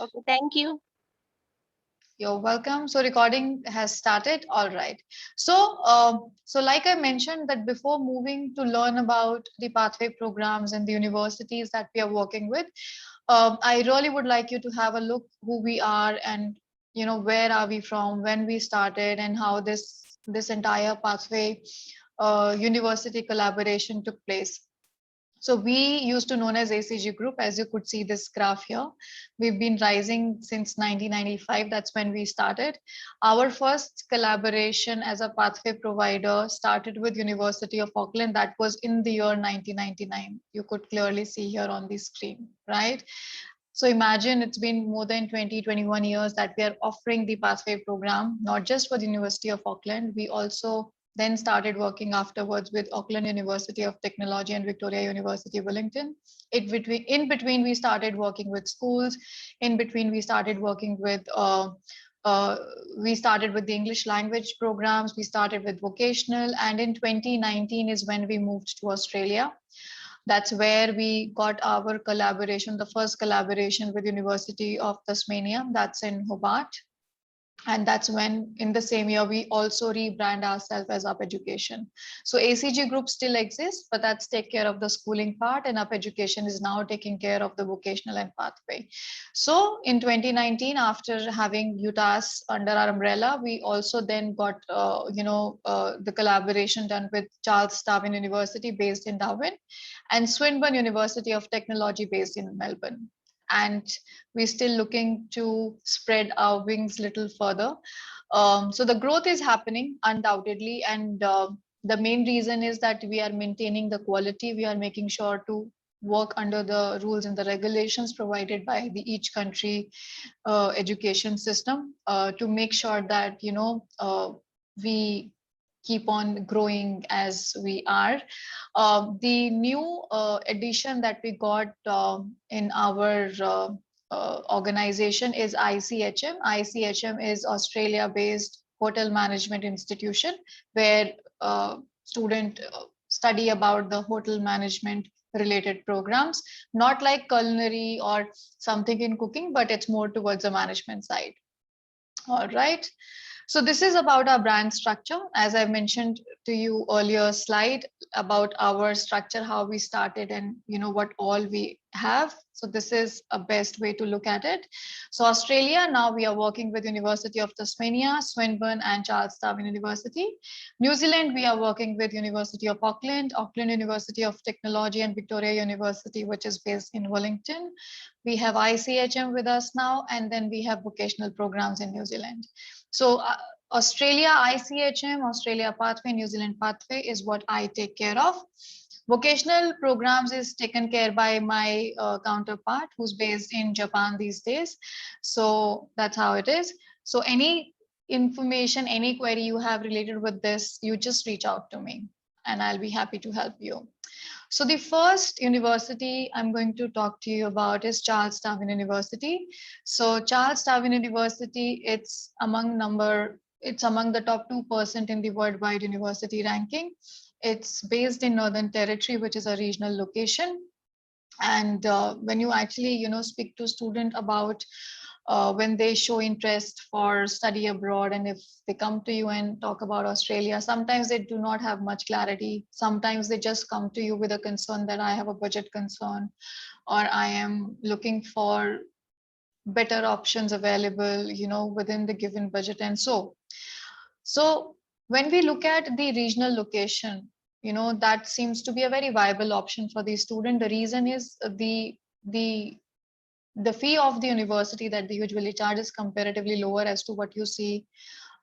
Okay, thank you. You're welcome. So recording has started. All right. So, like I mentioned that before moving to learn about the pathway programs and the universities that we are working with, I really would like you to have a look who we are and where are we from, when we started, and how this entire pathway university collaboration took place. So we used to known as ACG Group, as you could see this graph here. We've been rising since 1995. That's when we started. Our first collaboration as a pathway provider started with University of Auckland. That was in the year 1999. You could clearly see here on the screen, right? So imagine it's been more than 20, 21 years that we are offering the pathway program, not just for the University of Auckland. We also then started working afterwards with Auckland University of Technology and Victoria University, Wellington. In between, we started working with schools. In between, uh, we started with the English language programs. We started with vocational, and in 2019 is when we moved to Australia. That's where we got our collaboration, the first collaboration with University of Tasmania. That's in Hobart. And that's when in the same year we also rebrand ourselves as Up Education. So ACG Group still exists, but that's take care of the schooling part, and Up Education is now taking care of the vocational and pathway. So in 2019, after having UTAS under our umbrella, we also then got the collaboration done with Charles Darwin University based in Darwin and Swinburne University of Technology based in Melbourne. And we're still looking to spread our wings a little further. So the growth is happening undoubtedly, and the main reason is that we are maintaining the quality. We are making sure to work under the rules and the regulations provided by the each country education system to make sure that we keep on growing as we are. The new addition that we got in our organization is ICHM. ICHM is Australia-based hotel management institution where student study about the hotel management related programs, not like culinary or something in cooking, but it's more towards the management side. All right. So this is about our brand structure. As I mentioned to you earlier slide about our structure, how we started and what all we have. So this is a best way to look at it. So Australia, now we are working with University of Tasmania, Swinburne and Charles Darwin University. New Zealand, we are working with University of Auckland, Auckland University of Technology and Victoria University, which is based in Wellington. We have ICHM with us now, and then we have vocational programs in New Zealand. So Australia ICHM, Australia Pathway, New Zealand Pathway is what I take care of. Vocational programs is taken care by my counterpart who's based in Japan these days. So that's how it is. So any information, any query you have related with this, you just reach out to me and I'll be happy to help you. So the first university I'm going to talk to you about is Charles Darwin University. So Charles Darwin University, it's among the top 2% in the worldwide university ranking. It's based in Northern Territory, which is a regional location. And when you actually, speak to student about when they show interest for study abroad, and if they come to you and talk about Australia, sometimes they do not have much clarity. Sometimes they just come to you with a concern that I have a budget concern, or I am looking for better options available, within the given budget. And so when we look at the regional location, that seems to be a very viable option for the student. The reason is the the fee of the university that they usually charge is comparatively lower as to what you see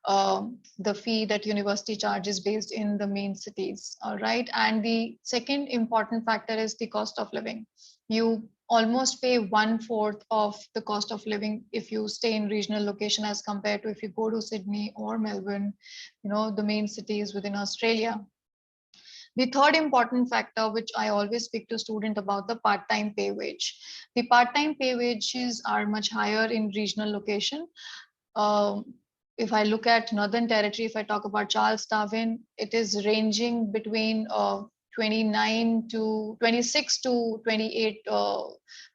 the fee that university charges based in the main cities. All right. And the second important factor is the cost of living. You almost pay 1/4 of the cost of living if you stay in regional location as compared to if you go to Sydney or Melbourne, the main cities within Australia. The third important factor, which I always speak to students about, the part-time pay wage. The part-time pay wages are much higher in regional location. If I look at Northern Territory, if I talk about Charles Darwin, it is ranging between 29 to 26 to 28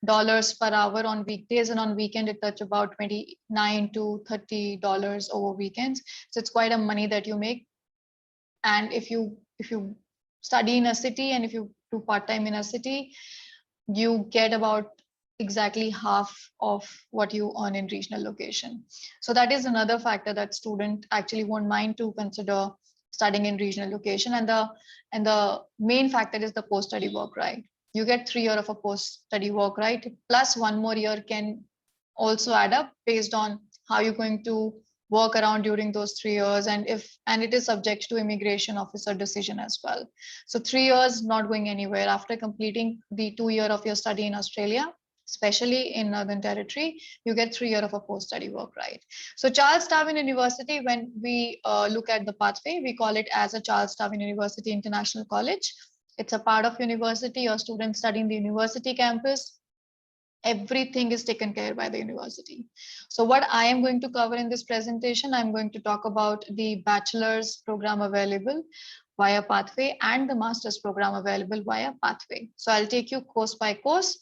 dollars per hour on weekdays, and on weekend it touch about 29 to $30 over weekends. So it's quite a money that you make. And if you study in a city and if you do part-time in a city, you get about exactly half of what you earn in regional location. So that is another factor that student actually won't mind to consider studying in regional location. And the main factor is the post-study work, right? You get 3 years of a post-study work, right? Plus one more year can also add up based on how you're going to work around during those 3 years, and it is subject to immigration officer decision as well. So 3 years not going anywhere. After completing the 2 year of your study in Australia, especially in Northern Territory, you get 3 years of a post-study work, right? So Charles Darwin University, when we look at the pathway, we call it as a Charles Darwin University International College. It's a part of university. Your students study in the university campus. Everything is taken care by the university. So what I am going to cover in this presentation, I'm going to talk about the bachelor's program available via pathway and the master's program available via pathway. So I'll take you course by course.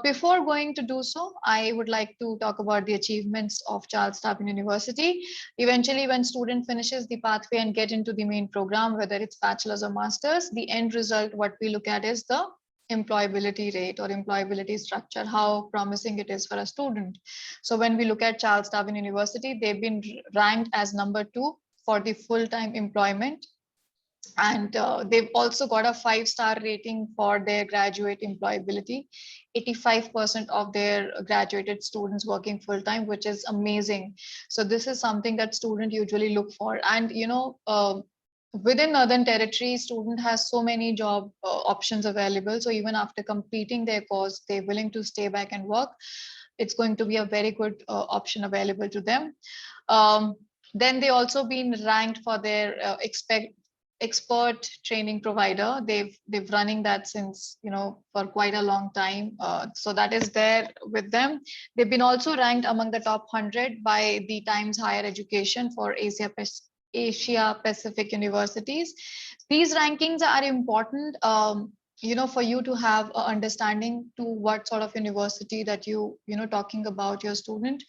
Before going to do so, I would like to talk about the achievements of Charles Darwin University. Eventually, when student finishes the pathway and get into the main program, whether it's bachelor's or master's, the end result, what we look at is the employability rate or employability structure, how promising it is for a student. So when we look at Charles Darwin University, they've been ranked as #2 for the full-time employment. And they've also got a 5-star rating for their graduate employability. 85% of their graduated students working full-time, which is amazing. So this is something that students usually look for. And within Northern Territory, student has so many job options available. So even after completing their course, they're willing to stay back and work. It's going to be a very good option available to them. Then they also been ranked for their expert training provider. They've running that since for quite a long time. So that is there with them. They've been also ranked among the top 100 by the Times Higher Education for Asia Pacific universities. These rankings are important for you to have an understanding to what sort of university that talking about your student.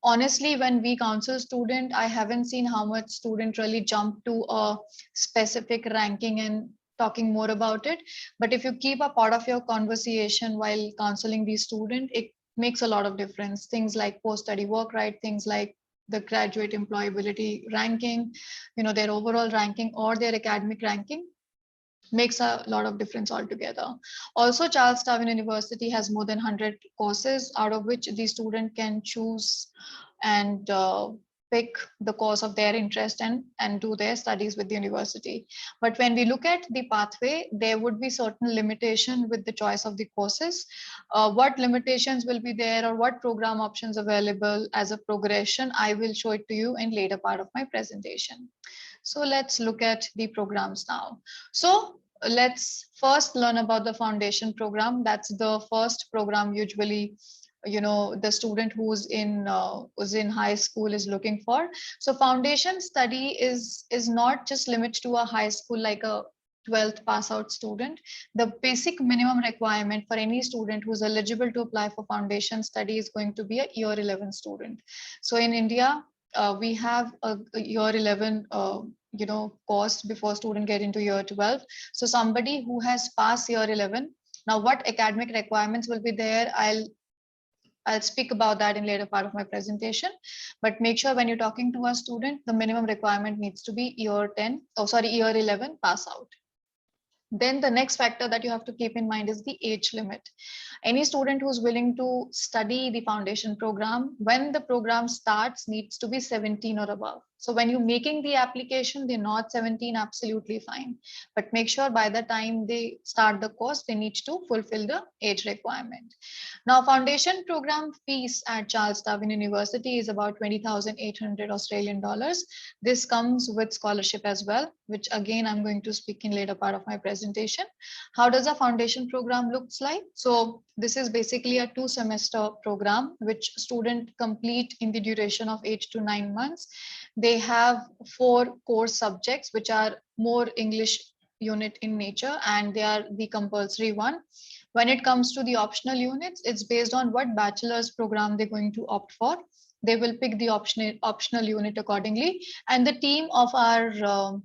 Honestly, when we counsel student, I haven't seen how much student really jump to a specific ranking and talking more about it. But if you keep a part of your conversation while counseling the student, it makes a lot of difference. Things like post-study work, right? Things like the graduate employability ranking, their overall ranking or their academic ranking makes a lot of difference altogether. Also, Charles Darwin University has more than 100 courses, out of which the student can choose and pick the course of their interest and do their studies with the university. But when we look at the pathway, there would be certain limitation with the choice of the courses. What limitations will be there or what program options available as a progression, I will show it to you in later part of my presentation. So let's look at the programs now. So let's first learn about the foundation program. That's the first program usually the student who's in high school is looking for. So foundation study is not just limited to a high school like a 12th pass out student. The basic minimum requirement for any student who's eligible to apply for foundation study is going to be a year 11 student. So in India, we have a year 11 course before student get into year 12. So somebody who has passed year 11, now what academic requirements will be there, I'll speak about that in later part of my presentation. But make sure when you're talking to a student, the minimum requirement needs to be year 11 pass out. Then the next factor that you have to keep in mind is the age limit. Any student who's willing to study the foundation program, when the program starts, needs to be 17 or above. So when you're making the application, they're not 17, absolutely fine. But make sure by the time they start the course, they need to fulfill the age requirement. Now, foundation program fees at Charles Darwin University is about 20,800 Australian dollars. This comes with scholarship as well, which again, I'm going to speak in later part of my presentation. How does a foundation program looks like? So this is basically a 2-semester program, which student complete in the duration of 8 to 9 months. They have 4 core subjects, which are more English unit in nature, and they are the compulsory one. When it comes to the optional units, it's based on what bachelor's program they're going to opt for. They will pick the optional unit accordingly, and the team of our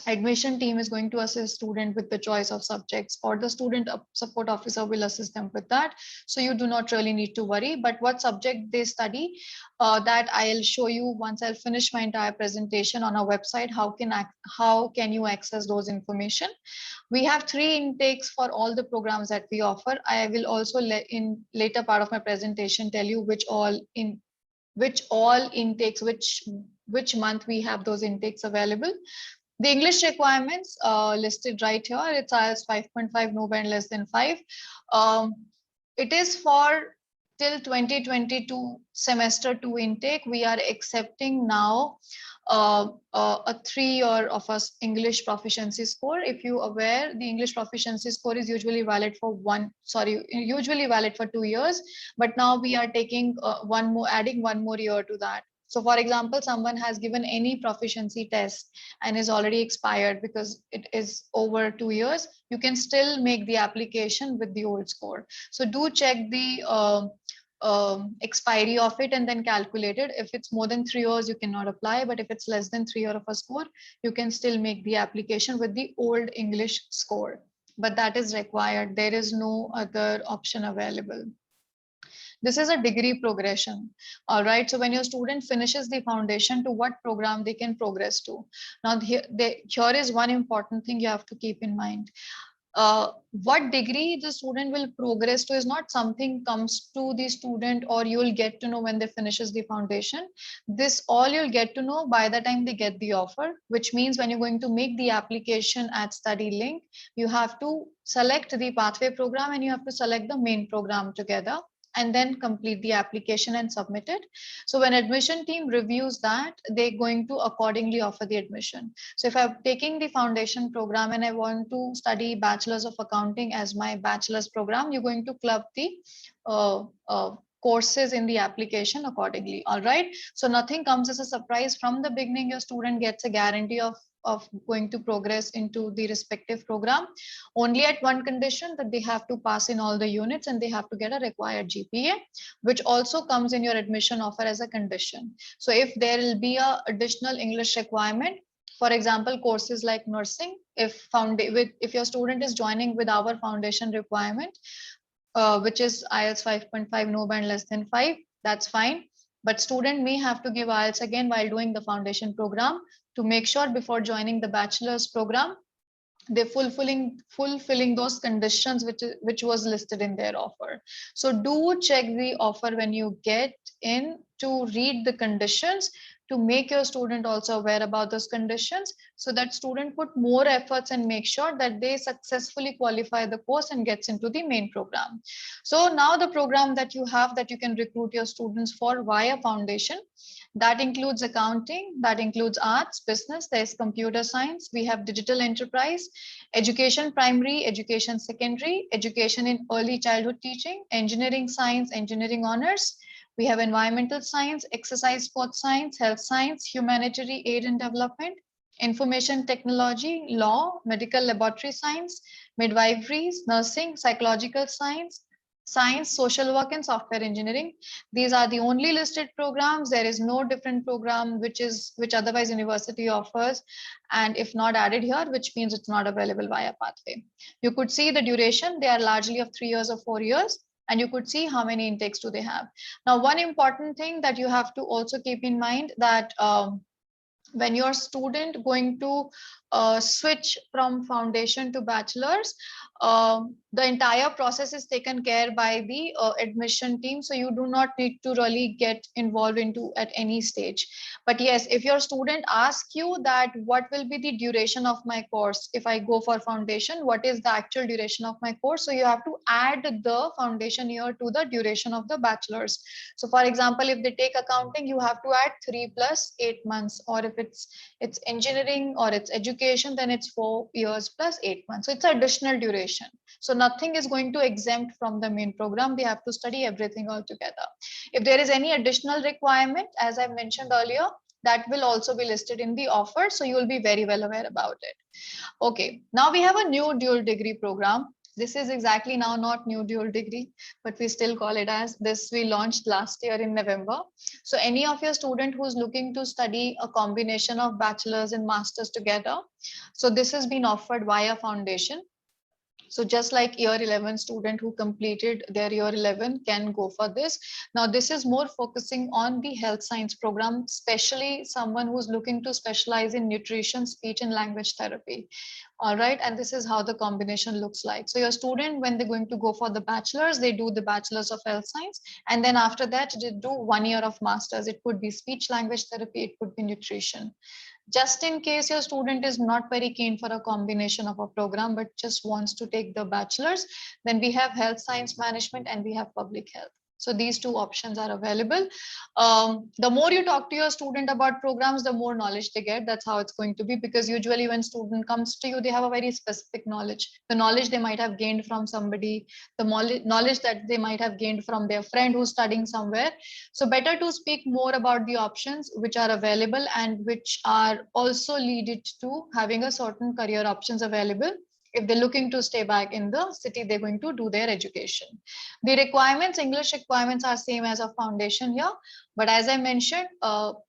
admission team is going to assist student with the choice of subjects, or the student support officer will assist them with that. So you do not really need to worry. But what subject they study, that I'll show you once I'll finish my entire presentation on our website. How can you access those information? We have 3 intakes for all the programs that we offer. I will also in later part of my presentation tell you which all intakes, which month we have those intakes available. The English requirements listed right here, it's IELTS 5.5, no band less than 5. It is for till 2022 semester 2 intake. We are accepting now a 3-year of a English proficiency score. If you are aware, the English proficiency score is usually valid for 2 years, but now we are taking adding 1 more year to that. So for example, someone has given any proficiency test and is already expired because it is over 2 years, you can still make the application with the old score. So do check the expiry of it and then calculate it. If it's more than 3 years, you cannot apply, but if it's less than 3 years of a score, you can still make the application with the old English score. But that is required. There is no other option available. This is a degree progression. All right. So when your student finishes the foundation, to what program they can progress to. Now here is one important thing you have to keep in mind. What degree the student will progress to is not something comes to the student or you'll get to know when they finishes the foundation. This all you'll get to know by the time they get the offer, which means when you're going to make the application at StudyLink, you have to select the pathway program and you have to select the main program together, and then complete the application and submit it. So when admission team reviews that, they're going to accordingly offer the admission. So if I'm taking the foundation program and I want to study Bachelor's of Accounting as my bachelor's program, you're going to club the courses in the application accordingly. All right. So nothing comes as a surprise from the beginning. Your student gets a guarantee of going to progress into the respective program, only at one condition, that they have to pass in all the units and they have to get a required GPA, which also comes in your admission offer as a condition. So if there will be a additional English requirement, for example, courses like nursing, if your student is joining with our foundation requirement, which is IELTS 5.5, no band less than 5, that's fine. But student may have to give IELTS again while doing the foundation program to make sure before joining the bachelor's program, they're fulfilling those conditions which was listed in their offer. So do check the offer when you get in to read the conditions, to make your student also aware about those conditions, so that student put more efforts and make sure that they successfully qualify the course and gets into the main program. So now the program that you have that you can recruit your students for via foundation, that includes accounting, that includes arts, business, there's computer science, we have digital enterprise, education primary, education secondary, education in early childhood teaching, engineering science, engineering honors. We have environmental science, exercise sports science, health science, humanitarian aid and development, information technology, law, medical laboratory science, midwifery, nursing, psychological science, social work, and software engineering. These are the only listed programs. There is no different program which otherwise university offers, and if not added here, which means it's not available via pathway. You could see the duration. They are largely of 3 years or 4 years, and you could see how many intakes do they have. Now, one important thing that you have to also keep in mind that when your student going to switch from foundation to bachelor's, the entire process is taken care by the admission team. So you do not need to really get involved into at any stage. But yes, if your student asks you that what will be the duration of my course, if I go for foundation, what is the actual duration of my course? So you have to add the foundation year to the duration of the bachelor's. So for example, if they take accounting, you have to add 3 + 8 months, or if it's engineering or it's education, then it's 4 years + 8 months. So it's additional duration. So nothing is going to exempt from the main program. They have to study everything all together. If there is any additional requirement, as I mentioned earlier, that will also be listed in the offer. So you will be very well aware about it. Okay, now we have a new dual degree program. This is exactly now not new dual degree, but we still call it as this. We launched last year in November. So any of your student who's looking to study a combination of bachelor's and master's together, so this has been offered via foundation. So just like year 11 student who completed their year 11 can go for this. Now this is more focusing on the health science program, especially someone who's looking to specialize in nutrition, speech and language therapy. All right, and this is how the combination looks like. So your student, when they're going to go for the bachelor's, they do the bachelor's of health science, and then after that they do 1 year of master's. It could be speech language therapy, it could be nutrition. Just in case your student is not very keen for a combination of a program but just wants to take the bachelor's, then we have health science management and we have public health. So these two options are available. The more you talk to your student about programs, the more knowledge they get. That's how it's going to be, because usually when student comes to you, they have a very specific knowledge. The knowledge they might have gained from somebody, the knowledge that they might have gained from their friend who's studying somewhere. So better to speak more about the options which are available and which are also leaded to having a certain career options available. If they're looking to stay back in the city, they're going to do their education. The requirements, English requirements are same as a foundation here. But as I mentioned,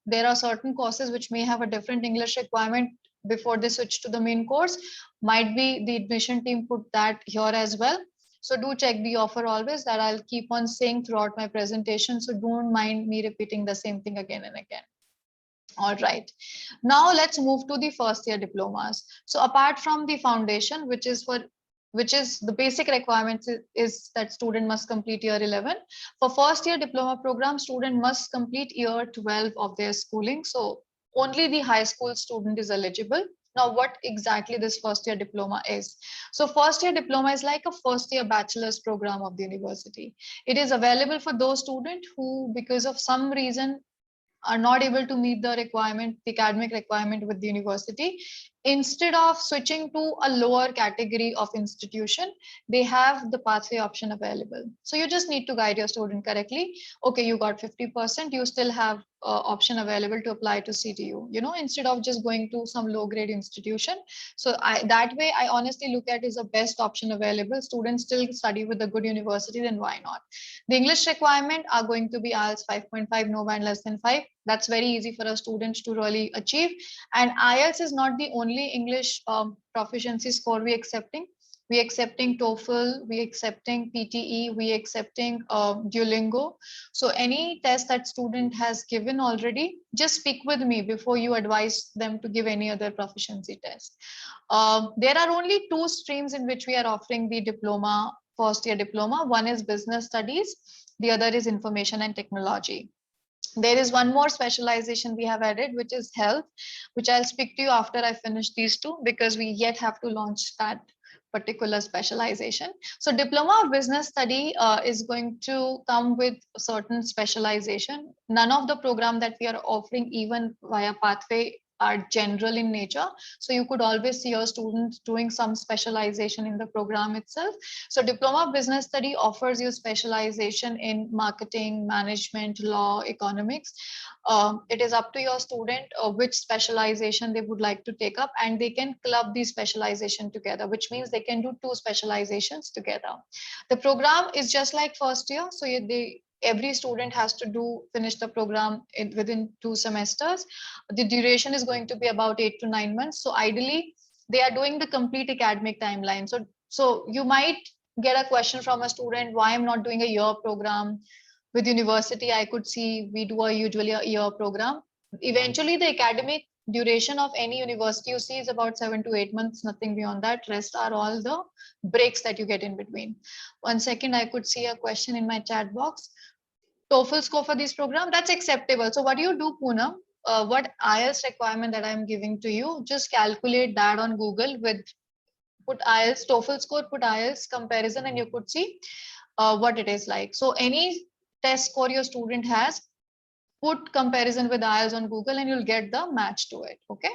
there are certain courses which may have a different English requirement before they switch to the main course. Might be the admission team put that here as well. So do check the offer always. That I'll keep on saying throughout my presentation. So don't mind me repeating the same thing again and again. All right, now let's move to the first year diplomas. So apart from the foundation, which is the basic requirements is that student must complete year 11. For first year diploma program, student must complete year 12 of their schooling. So only the high school student is eligible. Now, what exactly this first year diploma is? So first year diploma is like a first year bachelor's program of the university. It is available for those students who, because of some reason, are not able to meet the requirement, the academic requirement with the university. Instead of switching to a lower category of institution, they have the pathway option available. So you just need to guide your student correctly. Okay, you got 50%, you still have option available to apply to CTU, instead of just going to some low grade institution. So that way, I honestly look at is the best option available. Students still study with a good university, then why not? The English requirement are going to be IELTS 5.5, no band less than 5. That's very easy for a student to really achieve. And IELTS is not the only English proficiency score we accepting. We accepting TOEFL, we accepting PTE, we accepting Duolingo. So any test that student has given already, just speak with me before you advise them to give any other proficiency test. There are only two streams in which we are offering the diploma, first year diploma. One is business studies, the other is information and technology. There is one more specialization we have added, which is health, which I'll speak to you after I finish these two, because we yet have to launch that particular specialization. So diploma of business study is going to come with certain specialization. None of the program that we are offering, even via pathway, are general in nature. So you could always see your students doing some specialization in the program itself. So diploma of business study offers you specialization in marketing, management, law, economics. It is up to your student which specialization they would like to take up, and they can club these specialization together, which means they can do two specializations together. The program is just like first year. So every student has to finish the program within 2 semesters. The duration is going to be about 8 to 9 months. So ideally, they are doing the complete academic timeline. So you might get a question from a student, why I'm not doing a year program? With university, I could see we do usually a year program. Eventually, the academic duration of any university you see is about 7 to 8 months, nothing beyond that. Rest are all the breaks that you get in between. 1 second, I could see a question in my chat box. TOEFL score for this program, that's acceptable. So what do you do, Poonam? What IELTS requirement that I'm giving to you, just calculate that on Google with put IELTS, TOEFL score, put IELTS comparison, and you could see what it is like. So any test score your student has, put comparison with IELTS on Google and you'll get the match to it. Okay.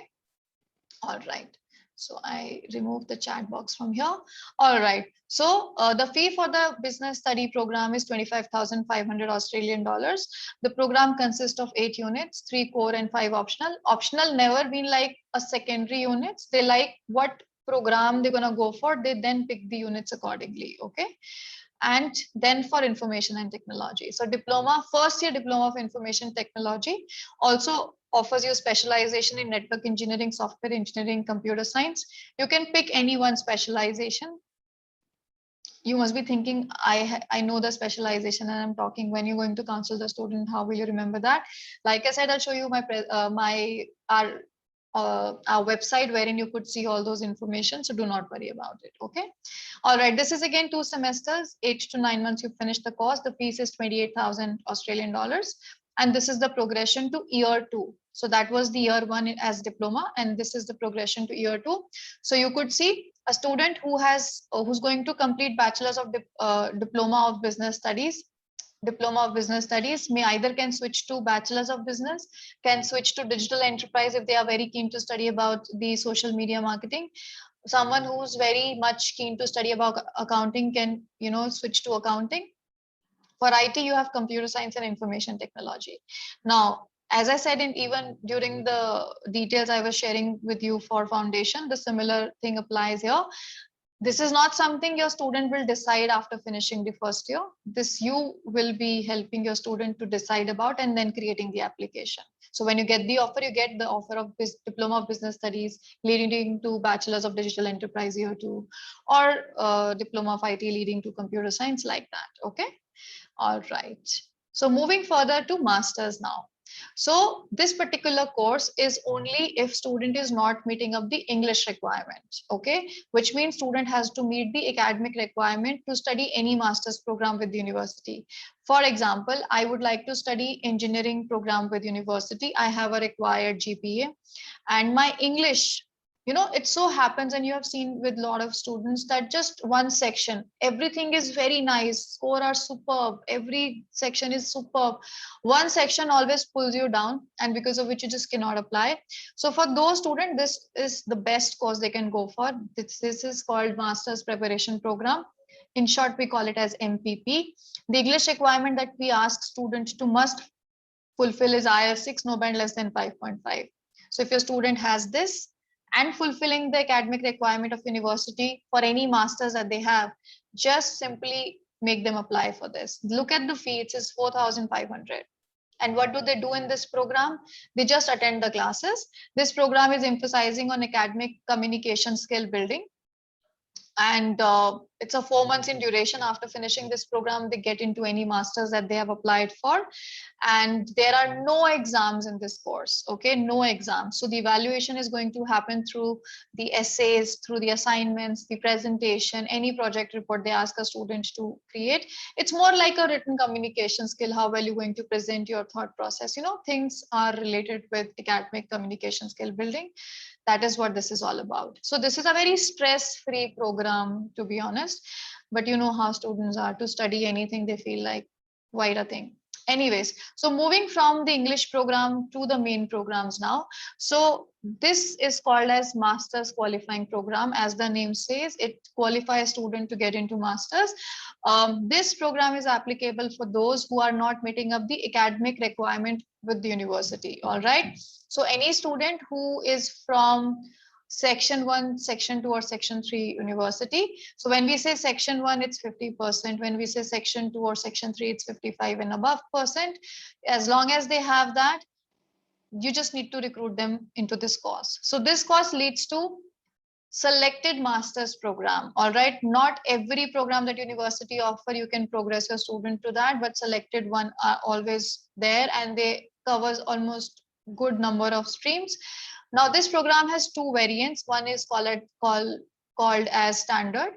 All right. So I remove the chat box from here. All right. So the fee for the business study program is 25,500 Australian dollars. The program consists of 8 units, 3 core and 5 optional. Optional never been like a secondary units. They like what program they're gonna go for. They then pick the units accordingly. Okay. And then for information and technology. So diploma, first year diploma of information technology also offers you specialization in network engineering, software engineering, computer science. You can pick any one specialization. You must be thinking, I know the specialization and I'm talking, when you're going to counsel the student, how will you remember that? Like I said, I'll show you our website wherein you could see all those information. So do not worry about it. Okay. All right. This is again 2 semesters, 8 to 9 months. You finish the course. The fees is 28,000 Australian dollars. And this is the progression to year 2. So that was the year 1 as diploma. And this is the progression to year 2. So you could see a student who's going to complete bachelor's of diploma of business studies, may either can switch to bachelor's of business, can switch to digital enterprise if they are very keen to study about the social media marketing. Someone who's very much keen to study about accounting can, switch to accounting. For IT, you have computer science and information technology. Now, as I said, even during the details I was sharing with you for foundation, the similar thing applies here. This is not something your student will decide after finishing the first year. This you will be helping your student to decide about and then creating the application. So when you get the offer, you get the offer of diploma of business studies leading to bachelor's of digital enterprise year 2, or diploma of IT leading to computer science, like that. Okay. All right. So moving further to masters now. So this particular course is only if student is not meeting up the English requirement, okay, which means student has to meet the academic requirement to study any master's program with the university. For example, I would like to study engineering program with university. I have a required GPA and my English, it so happens, and you have seen with a lot of students, that just one section, everything is very nice, score are superb, every section is superb. One section always pulls you down, and because of which you just cannot apply. So for those students, this is the best course they can go for. This is called Master's Preparation Program. In short, we call it as MPP. The English requirement that we ask students to must fulfill is IELTS 6, no band less than 5.5. So if your student has this and fulfilling the academic requirement of university for any masters that they have, just simply make them apply for this. Look at the fee, it is 4,500. And what do they do in this program? They just attend the classes. This program is emphasizing on academic communication skill building. And it's a 4 months in duration. After finishing this program, they get into any masters that they have applied for. And there are no exams in this course, okay? No exams. So the evaluation is going to happen through the essays, through the assignments, the presentation, any project report they ask a student to create. It's more like a written communication skill, how well you're going to present your thought process. Things are related with academic communication skill building. That is what this is all about. So this is a very stress-free program, to be honest, but you know how students are to study anything they feel like, quite a thing. Anyways, so moving from the English program to the main programs now. So this is called as Masters Qualifying Program. As the name says, it qualifies student to get into masters. This program is applicable for those who are not meeting up the academic requirement with the university. All right. So any student who is from section 1, section 2, or section 3 university. So when we say section 1, it's 50%. When we say section 2 or section 3, it's 55 and above percent. As long as they have that, you just need to recruit them into this course. So this course leads to selected master's program. All right. Not every program that university offer, you can progress your student to that, but selected one are always there, and they covers almost good number of streams. Now this program has 2 variants. One is called as standard.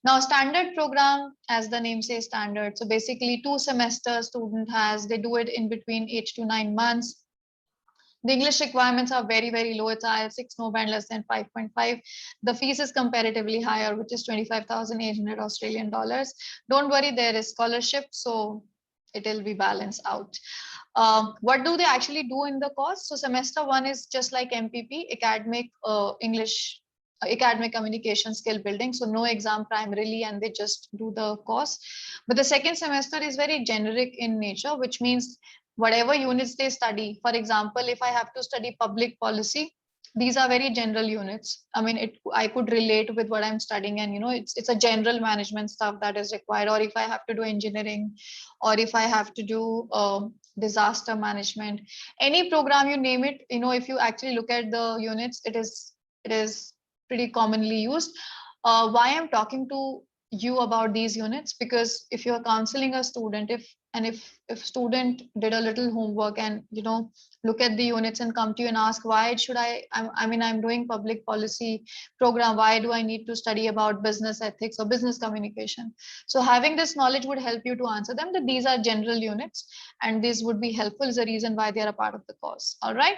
Now standard program, as the name says, standard. So basically 2 semesters student has, they do it in between 8 to 9 months. The English requirements are very, very low. It's IELTS 6, no band less than 5.5. The fees is comparatively higher, which is 25,800 Australian dollars. Don't worry, there is scholarship, so it will be balanced out. What do they actually do in the course? So semester 1 is just like MPP, academic English academic communication skill building. So no exam primarily, and they just do the course. But the second semester is very generic in nature, which means whatever units they study. For example, if I have to study public policy, these are very general units. I mean, I could relate with what I'm studying, and it's a general management stuff that is required. Or if I have to do engineering, or if I have to do disaster management, any program you name it, if you actually look at the units, it is pretty commonly used. Why I'm talking to you about these units, because if you're counseling a student, if student did a little homework and look at the units and come to you and ask, why should I'm doing public policy program, why do I need to study about business ethics or business communication? So having this knowledge would help you to answer them that these are general units, and this would be helpful, is the reason why they are a part of the course. All right.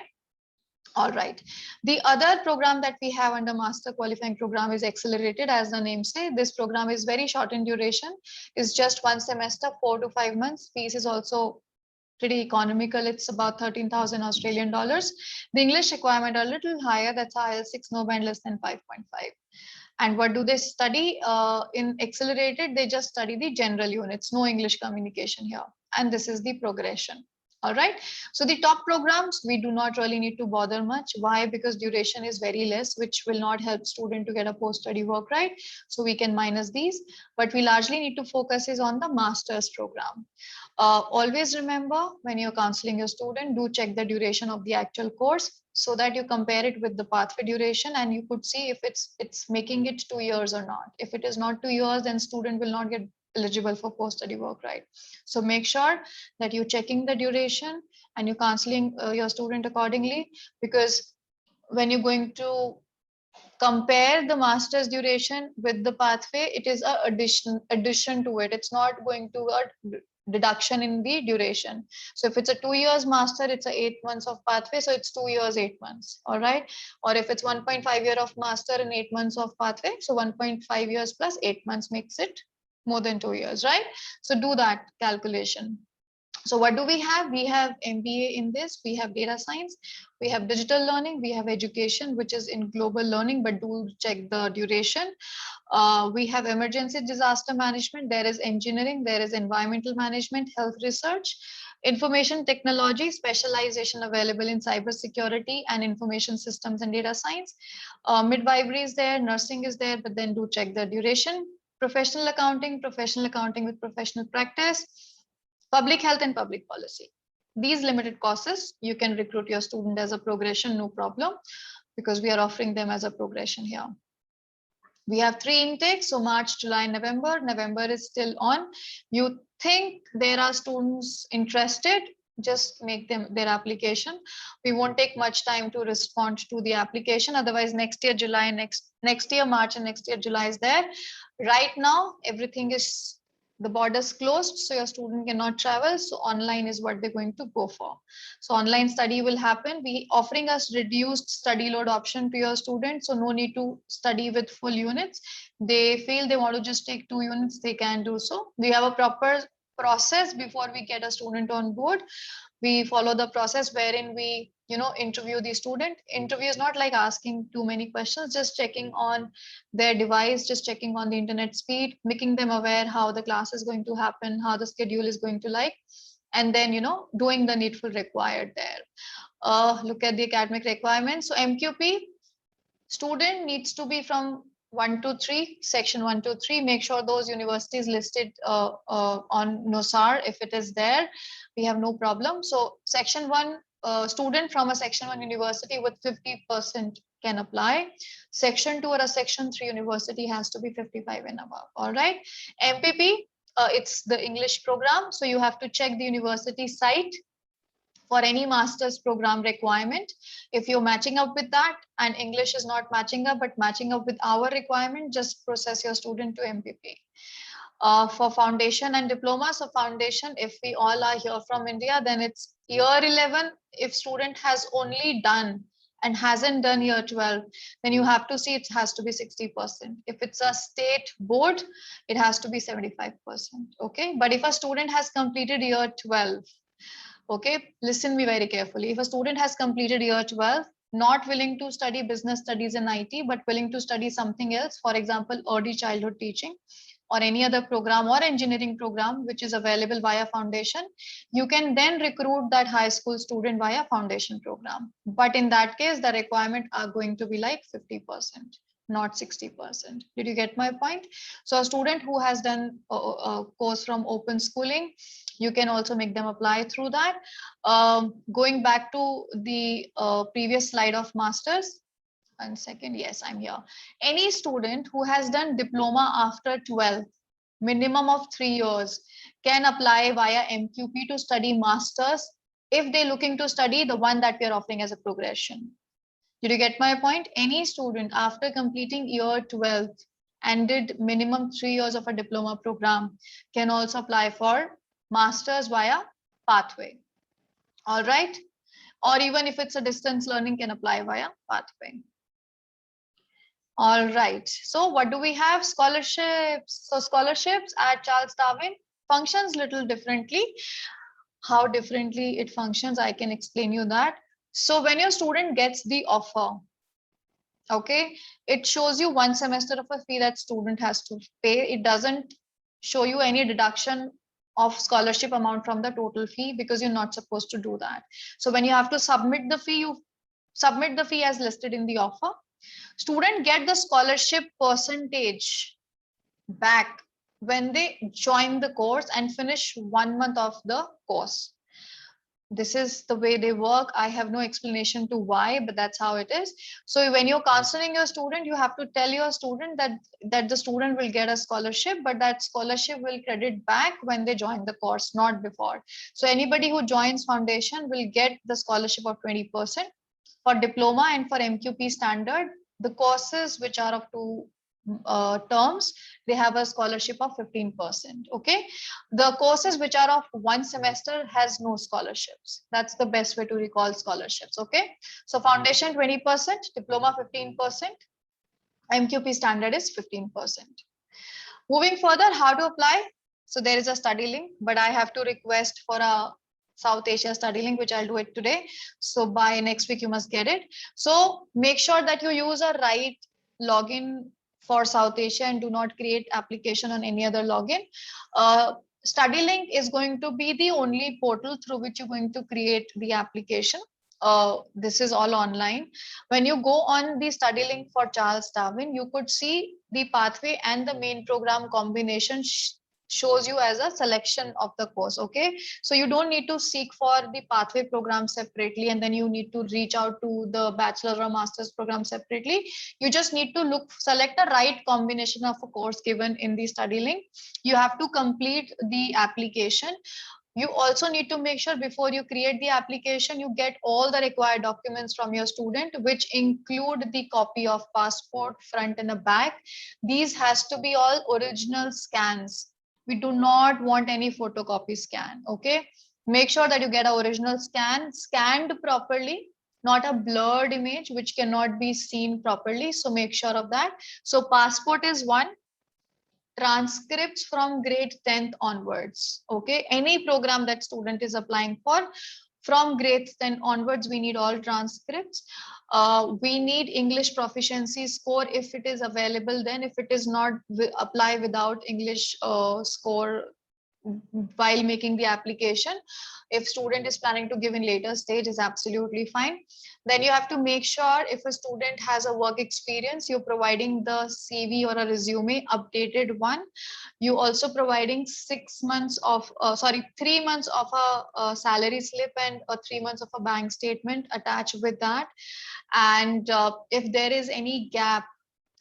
All right. The other program that we have under Master Qualifying Program is Accelerated. As the name says, this program is very short in duration. It's just one semester, 4 to 5 months. Fees is also pretty economical. It's about 13,000 Australian dollars. The English requirement are a little higher. That's IELTS 6, no band less than 5.5. And what do they study? In Accelerated, they just study the general units, no English communication here. And this is the progression. All right. So the top programs, we do not really need to bother much. Why? Because duration is very less, which will not help student to get a post-study work, right? So we can minus these, but we largely need to focus is on the master's program. Always remember, when you're counseling your student, do check the duration of the actual course so that you compare it with the pathway duration, and you could see if it's making it 2 years or not. If it is not 2 years, then student will not get eligible for post-study work, right? So make sure that you're checking the duration and you're counseling your student accordingly, because when you're going to compare the master's duration with the pathway, it is a addition to it. It's not going to a deduction in the duration. So if it's a 2 years master, it's a 8 months of pathway, so it's 2 years 8 months. All right. Or if it's 1.5 year of master and 8 months of pathway, so 1.5 years plus 8 months makes it more than 2 years, right? So do that calculation. So what do we have? We have MBA in this, we have data science, we have digital learning, we have education, which is in global learning, but do check the duration. We have emergency disaster management, there is engineering, there is environmental management, health research, information technology, specialization available in cybersecurity and information systems and data science. Midwifery is there, nursing is there, but then do check the duration. Professional accounting with professional practice, public health and public policy. These limited courses, you can recruit your student as a progression, no problem, because we are offering them as a progression here. We have 3 intakes, so March, July, November. November is still on. You think there are students interested, just make them their application. We won't take much time to respond to the application. Otherwise, next year, July, next year, March, and next year, July is there. Right now, everything is, the borders closed, so your student cannot travel. So online is what they're going to go for. So online study will happen. We offering us reduced study load option to your students. So no need to study with full units. They feel they want to just take 2 units, they can do so. We have a proper process before we get a student on board. We follow the process wherein we interview the student. Interview is not like asking too many questions, just checking on their device, just checking on the internet speed, making them aware how the class is going to happen, how the schedule is going to like, and then doing the needful required there. Look at the academic requirements. So MQP student needs to be from 1 to 3, section 1 to 3. Make sure those universities listed on NOSAR, if it is there, we have no problem. So section 1 student from a section 1 university with 50% can apply. Section 2 or a section 3 university has to be 55 and above. All right. MPP, it's the English program. So you have to check the university site for any master's program requirement. If you're matching up with that and English is not matching up, but matching up with our requirement, just process your student to MPP. For foundation and diploma, so foundation, if we all are here from India, then it's year 11. If student has only done and hasn't done year 12, then you have to see it has to be 60%. If it's a state board, it has to be 75%. Okay, but if a student has completed year 12, okay, listen me very carefully. If a student has completed year 12 not willing to study business studies in IT, but willing to study something else, for example, early childhood teaching or any other program or engineering program which is available via foundation, you can then recruit that high school student via foundation program. But in that case, the requirement are going to be like 50%, not 60%. Did you get my point? So a student who has done a course from open schooling, you can also make them apply through that. Going back to the previous slide of masters, 1 second. Yes, I'm here. Any student who has done diploma after 12, minimum of 3 years, can apply via MQP to study masters if they're looking to study the one that we are offering as a progression. Did you get my point? Any student after completing year 12 and did minimum 3 years of a diploma program can also apply for masters via pathway. All right. Or even if it's a distance learning, can apply via pathway. All right. So what do we have? Scholarships. So scholarships at Charles Darwin functions little differently. How differently it functions, I can explain you that. So when your student gets the offer, okay, it shows you 1 semester of a fee that student has to pay. It doesn't show you any deduction of scholarship amount from the total fee because you're not supposed to do that. So when you have to submit the fee, you submit the fee as listed in the offer. Student get the scholarship percentage back when they join the course and finish 1 month of the course. This is the way they work. I have no explanation to why, but that's how it is. So when you're counseling your student, you have to tell your student that the student will get a scholarship, but that scholarship will credit back when they join the course, not before. So anybody who joins foundation will get the scholarship of 20%. For diploma and for MQP standard, the courses which are of 2 terms, they have a scholarship of 15%. Okay, the courses which are of 1 semester has no scholarships. That's the best way to recall scholarships. Okay, so foundation 20%, diploma 15%, MQP standard is 15%. Moving further, how to apply? So there is a study link, but I have to request for a South Asia study link, which I'll do it today. So by next week, you must get it. So make sure that you use a right login for South Asia and do not create application on any other login. Study link is going to be the only portal through which you're going to create the application. This is all online. When you go on the study link for Charles Darwin, you could see the pathway and the main program combination shows you as a selection of the course. Okay, so you don't need to seek for the pathway program separately and then you need to reach out to the bachelor or master's program separately. You just need to select the right combination of a course given in the study link. You have to complete the application. You also need to make sure before you create the application, you get all the required documents from your student, which include the copy of passport, front and the back. These has to be all original scans. We do not want any photocopy scan. Okay, make sure that you get an original scan, scanned properly, not a blurred image which cannot be seen properly. So make sure of that. So passport is one. Transcripts from grade 10th onwards. Okay, any program that student is applying for from grade 10 onwards, we need all transcripts. We need English proficiency score if it is available. Then if it is not, apply without English score while making the application. If student is planning to give in later stage, is absolutely fine. Then you have to make sure if a student has a work experience, you're providing the CV or a resume, updated one. You also providing 6 months of 3 months of a salary slip and 3 months of a bank statement attached with that. And if there is any gap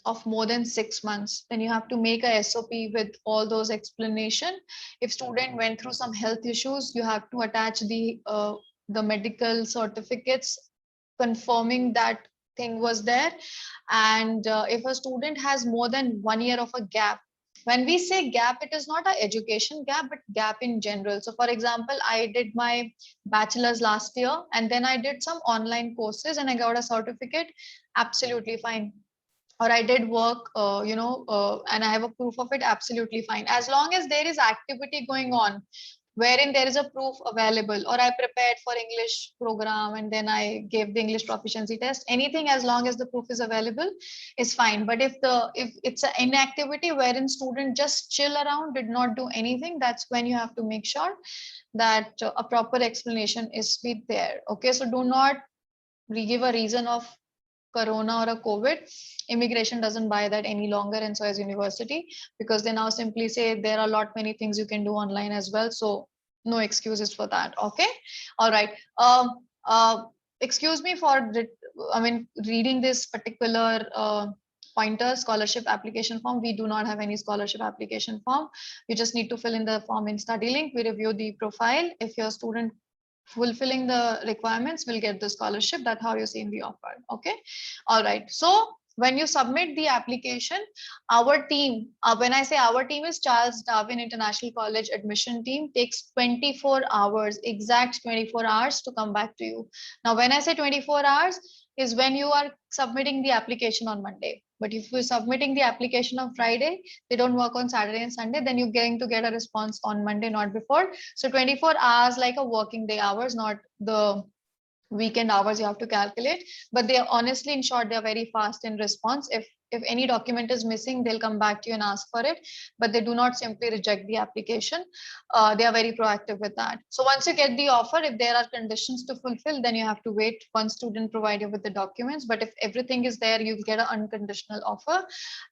of more than 6 months, then you have to make a SOP with all those explanation. If student went through some health issues, you have to attach the medical certificates confirming that thing was there. And if a student has more than 1 year of a gap, when we say gap, it is not an education gap, but gap in general. So for example, I did my bachelor's last year and then I did some online courses and I got a certificate, absolutely fine. Or I did work, and I have a proof of it, absolutely fine. As long as there is activity going on, wherein there is a proof available, or I prepared for English program and then I gave the English proficiency test, anything as long as the proof is available is fine. But if it's an inactivity wherein student just chill around, did not do anything, that's when you have to make sure that a proper explanation is be there. Okay, so do not give a reason of corona or a COVID. Immigration doesn't buy that any longer, and so as university, because they now simply say there are a lot many things you can do online as well, so no excuses for that. Okay, all right. Excuse me for reading this particular pointer, scholarship application form. We do not have any scholarship application form. You just need to fill in the form in StudyLink. We review the profile. If your student fulfilling the requirements will get the scholarship. That's how you see in the offer. Okay, all right. So when you submit the application, our team, when I say our team, is Charles Darwin International College admission team, takes 24 hours, exact 24 hours to come back to you. Now when I say 24 hours is when you are submitting the application on Monday. But if you're submitting the application on Friday, they don't work on Saturday and Sunday, then you're going to get a response on Monday, not before. So 24 hours like a working day hours, not the weekend hours you have to calculate. But they are honestly, in short, they're very fast in response. If any document is missing, they'll come back to you and ask for it, but they do not simply reject the application. They are very proactive with that. So once you get the offer, if there are conditions to fulfill, then you have to wait one student provide you with the documents. But if everything is there, you get an unconditional offer.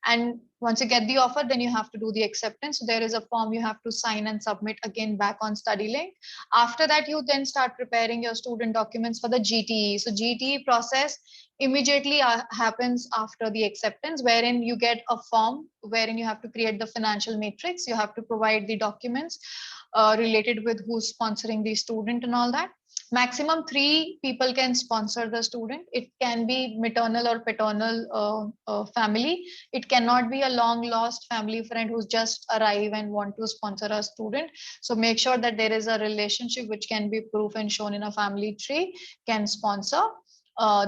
And once you get the offer, then you have to do the acceptance. So there is a form you have to sign and submit again back on StudyLink. After that, you then start preparing your student documents for the GTE. So GTE process immediately happens after the acceptance, wherein you get a form wherein you have to create the financial matrix. You have to provide the documents related with who's sponsoring the student and all that. Maximum 3 people can sponsor the student. It can be maternal or paternal family. It cannot be a long lost family friend who's just arrived and want to sponsor a student. So make sure that there is a relationship which can be proof and shown in a family tree can sponsor.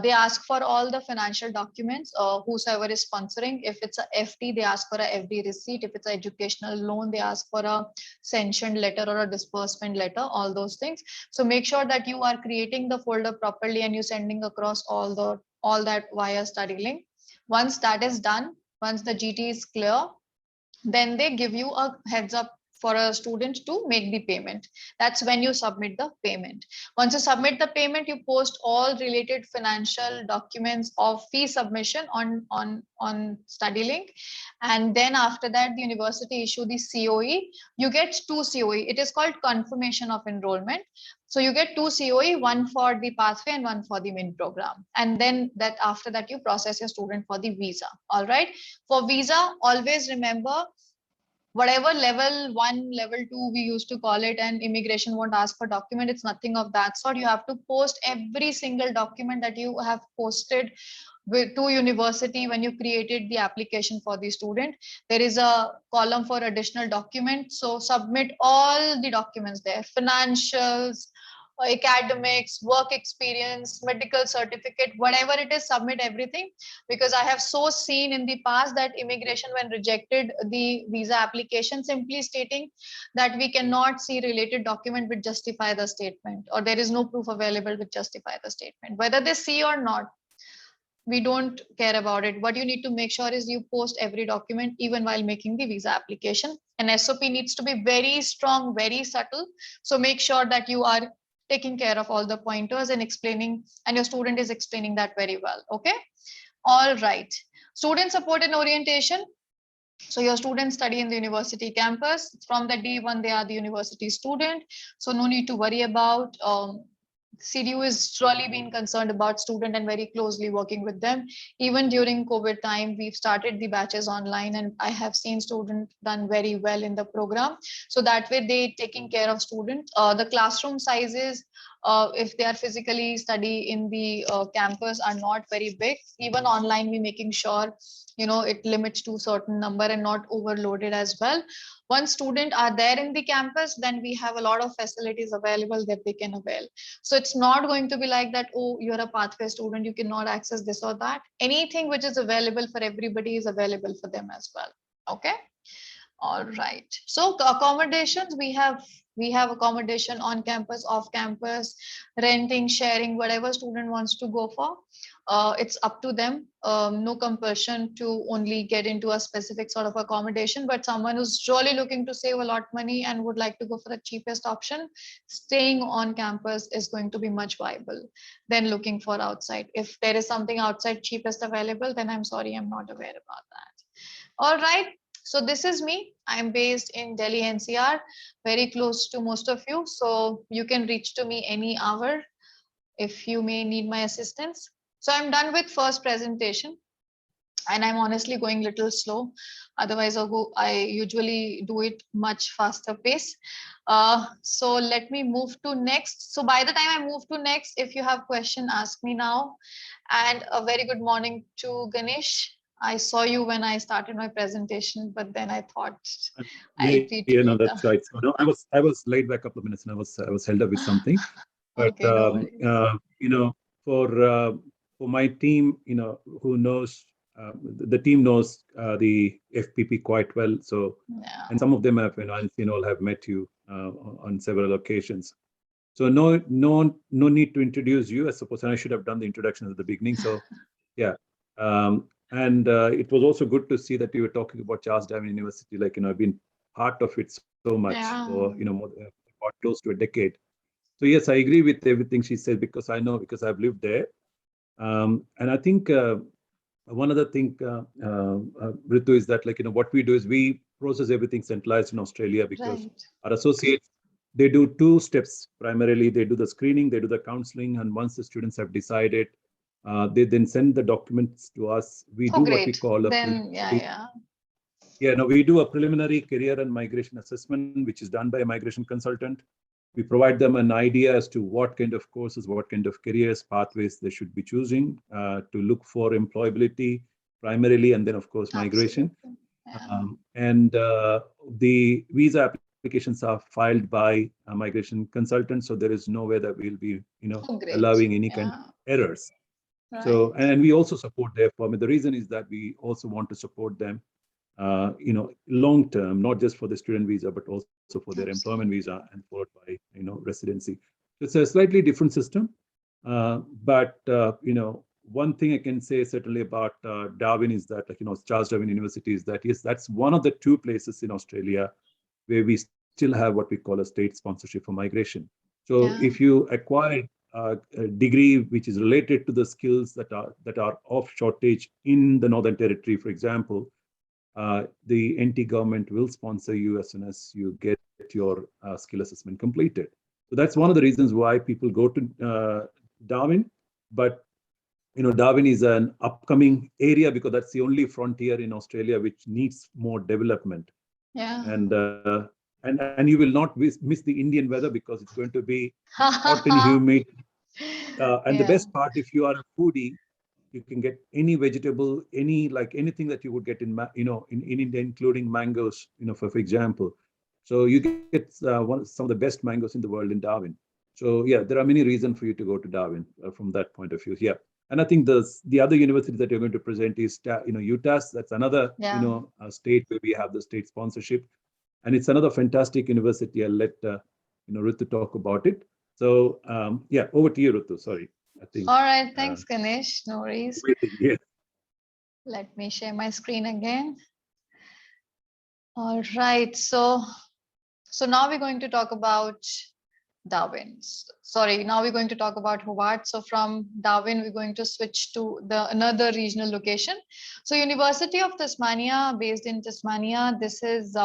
They ask for all the financial documents, whosoever is sponsoring. If it's a FD, they ask for a FD receipt. If it's an educational loan, they ask for a sanctioned letter or a disbursement letter, all those things. So make sure that you are creating the folder properly and you sending across all that via StudyLink. Once that is done, once the GT is clear, then they give you a heads up for a student to make the payment. That's when you submit the payment. Once you submit the payment, you post all related financial documents of fee submission on StudyLink. And then after that, the university issue the COE. You get 2 COE. It is called confirmation of enrollment. So you get 2 COE, one for the pathway and one for the main program. And then that after that, you process your student for the visa. All right. For visa, always remember, whatever level 1, level 2 we used to call it, and immigration won't ask for document, it's nothing of that sort. You have to post every single document that you have posted to university when you created the application for the student. There is a column for additional documents, so submit all the documents there: financials, academics, work experience, medical certificate, whatever it is, submit everything. Because I have so seen in the past that immigration, when rejected the visa application, simply stating that we cannot see related document which justify the statement, or there is no proof available which justify the statement. Whether they see or not, we don't care about it. What you need to make sure is you post every document even while making the visa application. And SOP needs to be very strong, very subtle. So make sure that you are taking care of all the pointers and explaining, and your student is explaining that very well. Okay. All right. Student support and orientation. So your students study in the university campus. From the day one, they are the university student. So no need to worry about. CDU is truly been concerned about student and very closely working with them. Even during COVID time, we've started the batches online, and I have seen students done very well in the program. So that way they taking care of students. The classroom sizes, if they are physically study in the campus, are not very big. Even online, we making sure, it limits to certain number and not overloaded as well. Once students are there in the campus, then we have a lot of facilities available that they can avail. So it's not going to be like that, oh, you're a pathway student, you cannot access this or that. Anything which is available for everybody is available for them as well. Okay. All right. So accommodations, we have We have accommodation on campus, off campus, renting, sharing, whatever student wants to go for. It's up to them. No compulsion to only get into a specific sort of accommodation, but someone who's really looking to save a lot of money and would like to go for the cheapest option, staying on campus is going to be much viable than looking for outside. If there is something outside cheapest available, then I'm sorry, I'm not aware about that. All right. So this is me. I'm based in Delhi NCR, very close to most of you. So you can reach to me any hour if you may need my assistance. So I'm done with first presentation, and I'm honestly going a little slow. Otherwise, I usually do it much faster pace. So let me move to next. So by the time I move to next, if you have question, ask me now. And a very good morning to Ganesh. I saw you when I started my presentation, but then I thought I'll greet you No, later. that's right. So no, I was late by a couple of minutes, and I was held up with something. But Okay, no worries. you know, for my team, who knows, the team knows the FPP quite well. So, Yeah. and some of them have, all have met you on several occasions. So no need to introduce you. I suppose, and I should have done the introduction at the beginning. So yeah, and it was also good to see that you were talking about Charles Darwin University. Like, I've been part of it so much Yeah. for about close to a decade. So yes, I agree with everything she said, because I know, because I've lived there. And I think one other thing, Ritu, is that, like, what we do is we process everything centralized in Australia, because Right. our associates, they do two steps primarily. They do the screening, they do the counseling, and once the students have decided, they then send the documents to us. We Oh, do what we great. call a Then, preliminary, yeah. no, we do a preliminary career and migration assessment, which is done by a migration consultant. We provide them an idea as to what kind of courses, what kind of careers, pathways they should be choosing to look for employability primarily, and then, of course, migration. Absolutely. Yeah. And the visa applications are filed by a migration consultant, so there is no way that we'll be, Oh, great. allowing any kind Yeah. of errors. So, Right. and we also support their permit. The reason is that we also want to support them, long term, not just for the student visa, but also for their employment Absolutely. visa, and followed by, residency. So it's a slightly different system. But one thing I can say certainly about Darwin is that, like, Charles Darwin University, is that, yes, that's one of the two places in Australia where we still have what we call a state sponsorship for migration. So Yeah. if you acquire a degree which is related to the skills that are of shortage in the Northern Territory, for example, the NT government will sponsor you as soon as you get your skill assessment completed. So that's one of the reasons why people go to Darwin. But Darwin is an upcoming area, because that's the only frontier in Australia which needs more development. Yeah. And you will not miss the Indian weather, because it's going to be hot and humid. And the Yeah. best part, if you are a foodie, you can get any vegetable, anything that you would get in India, including mangoes, for example. So you get some of the best mangoes in the world in Darwin. So yeah, there are many reasons for you to go to Darwin from that point of view. Yeah. And I think the other university that you're going to present is UTAS. That's another Yeah. state where we have the state sponsorship, and it's another fantastic university. I'll let Ritu talk about it. So yeah, over to you, Ritu. Sorry, I think. All right. Thanks, Ganesh. No worries. Yeah. Let me share my screen again. All right. So now we're going to talk about Darwin. Sorry, now we're going to talk about Hobart. So from Darwin, we're going to switch to another regional location. So University of Tasmania, based in Tasmania, this is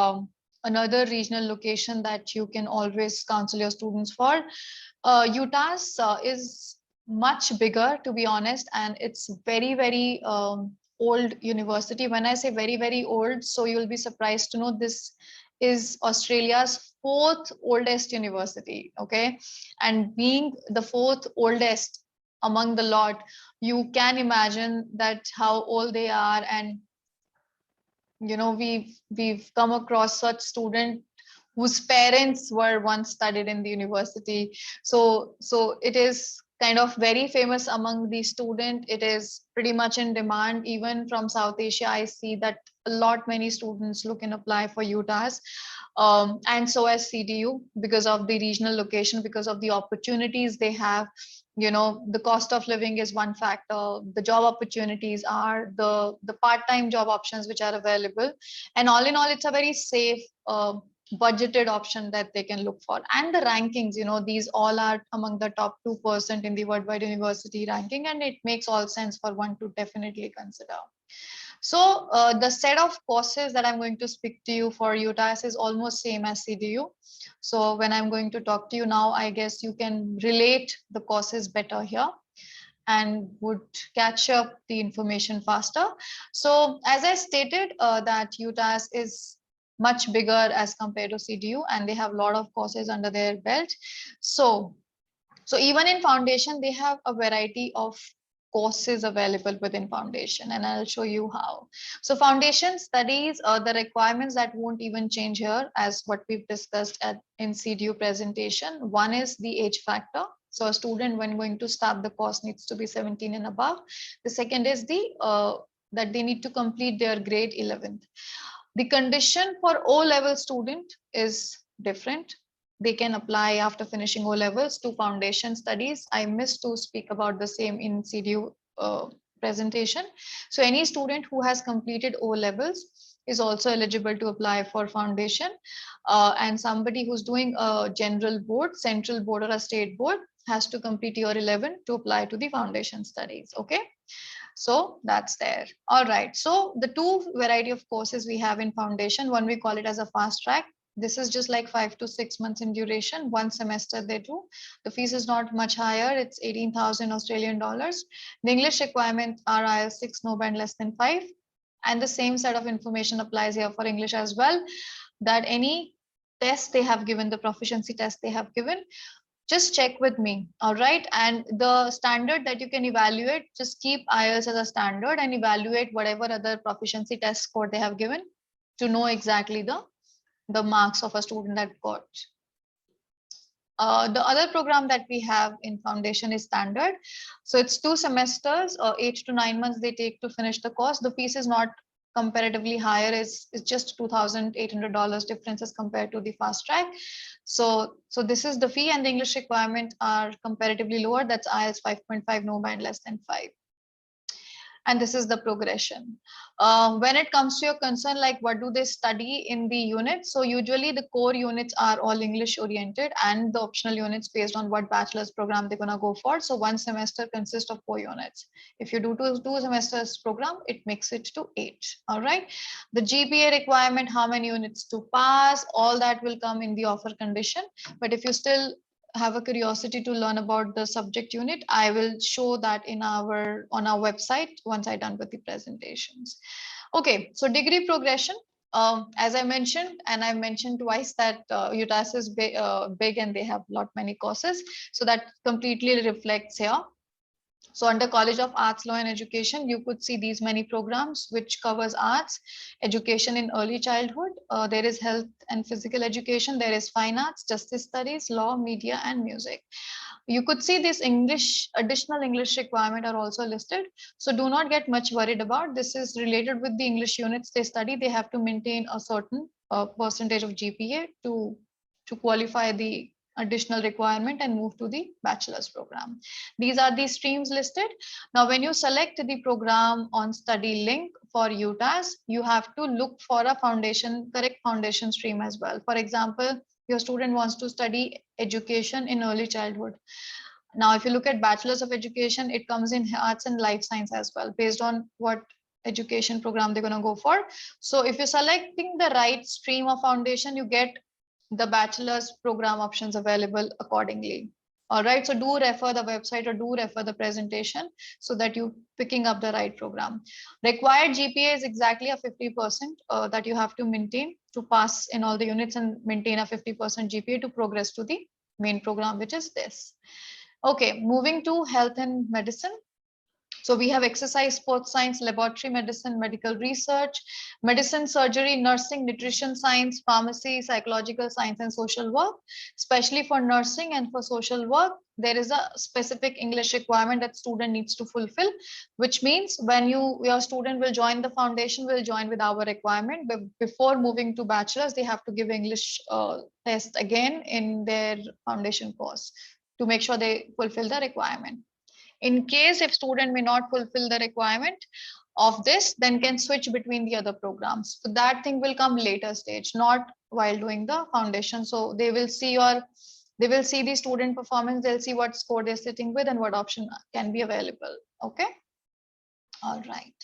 another regional location that you can always counsel your students for. UTAS is much bigger, to be honest, and it's very, very old university. When I say very, very old, so you'll be surprised to know this is Australia's fourth oldest university. Okay, and being the fourth oldest among the lot, you can imagine that how old they are. And we've come across such student whose parents were once studied in the university. So it is kind of very famous among the student. It is pretty much in demand. Even from South Asia, I see that a lot many students look and apply for UTAS. And so as CDU, because of the regional location, because of the opportunities they have. The cost of living is one factor. The job opportunities are the part-time job options which are available. And all in all, it's a very safe, budgeted option that they can look for. And the rankings, these all are among the top 2% in the worldwide university ranking, and it makes all sense for one to definitely consider. So the set of courses that I'm going to speak to you for UTAS is almost same as CDU. So when I'm going to talk to you now, I guess you can relate the courses better here and would catch up the information faster. So as I stated, that UTAS is much bigger as compared to CDU, and they have a lot of courses under their belt. So even in foundation, they have a variety of courses available within foundation, and I'll show you how. So foundation studies, the requirements that won't even change here as what we've discussed in CDU presentation. One is the age factor. So a student when going to start the course needs to be 17 and above. The second is that they need to complete their grade 11th. The condition for O-level student is different. They can apply after finishing O-levels to foundation studies. I missed to speak about the same in CDU presentation. So any student who has completed O-levels is also eligible to apply for foundation. And somebody who's doing a general board, central board or a state board has to complete year 11 to apply to the foundation studies. Okay. So that's there. All right. So the two variety of courses we have in foundation, one we call it as a fast track. This is just like 5 to 6 months in duration, one semester they do. The fees is not much higher. It's 18,000 Australian dollars. The English requirement are IELTS 6, no band less than 5. And the same set of information applies here for English as well, that any test they have given, the proficiency test they have given, just check with me. All right. And the standard that you can evaluate, just keep IELTS as a standard and evaluate whatever other proficiency test score they have given to know exactly the marks of a student that got. The other program that we have in foundation is standard. So it's 2 semesters, 8 to 9 months they take to finish the course. The fees is not comparatively higher, it's just $2,800 differences compared to the fast track. So this is the fee, and the English requirement are comparatively lower. That's IELTS 5.5, no band less than 5. And this is the progression. When it comes to your concern, like what do they study in the units? So usually the core units are all English oriented, and the optional units based on what bachelor's program they're gonna go for. So one semester consists of 4 units. If you do two semesters program, it makes it to 8. All right. The GPA requirement, how many units to pass, all that will come in the offer condition. But if you still have a curiosity to learn about the subject unit, I will show that on our website once I'm done with the presentations. Okay, so degree progression. As I mentioned, and I mentioned twice that UTAS is big and they have many courses. So that completely reflects here. So under College of Arts, Law and Education, you could see these many programs which covers arts, education in early childhood. There is health and physical education. There is fine arts, justice studies, law, media, and music. You could see this additional English requirement are also listed. So do not get much worried about. This is related with the English units they study. They have to maintain a certain percentage of GPA to qualify the additional requirement and move to the bachelor's program. These are the streams listed. Now, when you select the program on study link for UTAS, you have to look for a correct foundation stream as well. For example, your student wants to study education in early childhood. Now, if you look at bachelor's of education, it comes in arts and life science as well, based on what education program they're going to go for. So if you're selecting the right stream of foundation, you get the bachelor's program options available accordingly. All right, so do refer the website or do refer the presentation so that you're picking up the right program. Required GPA is exactly a 50% that you have to maintain to pass in all the units and maintain a 50% GPA to progress to the main program, which is this. Okay, moving to health and medicine. So we have exercise, sports science, laboratory medicine, medical research, medicine, surgery, nursing, nutrition science, pharmacy, psychological science, and social work. Especially for nursing and for social work, there is a specific English requirement that student needs to fulfill, which means when your student will join the foundation, will join with our requirement, but before moving to bachelor's, they have to give English test again in their foundation course to make sure they fulfill the requirement. In case if student may not fulfill the requirement of this, then can switch between the other programs. So that thing will come later stage, not while doing the foundation. So they will see the student performance, they'll see what score they're sitting with and what option can be available. Okay. All right.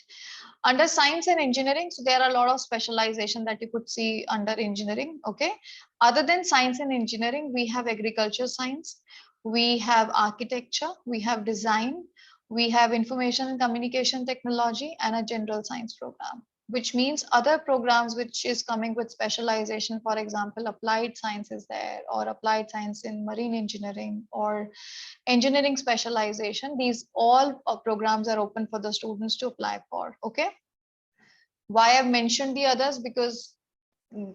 Under science and engineering, so there are a lot of specialization that you could see under engineering. Okay. Other than science and engineering, we have agriculture science, we have architecture, we have design, we have information and communication technology, and a general science program, which means other programs which is coming with specialization. For example, applied science is there, or applied science in marine engineering, or engineering specialization. These all programs are open for the students to apply for. Okay. Why I've mentioned the others? Because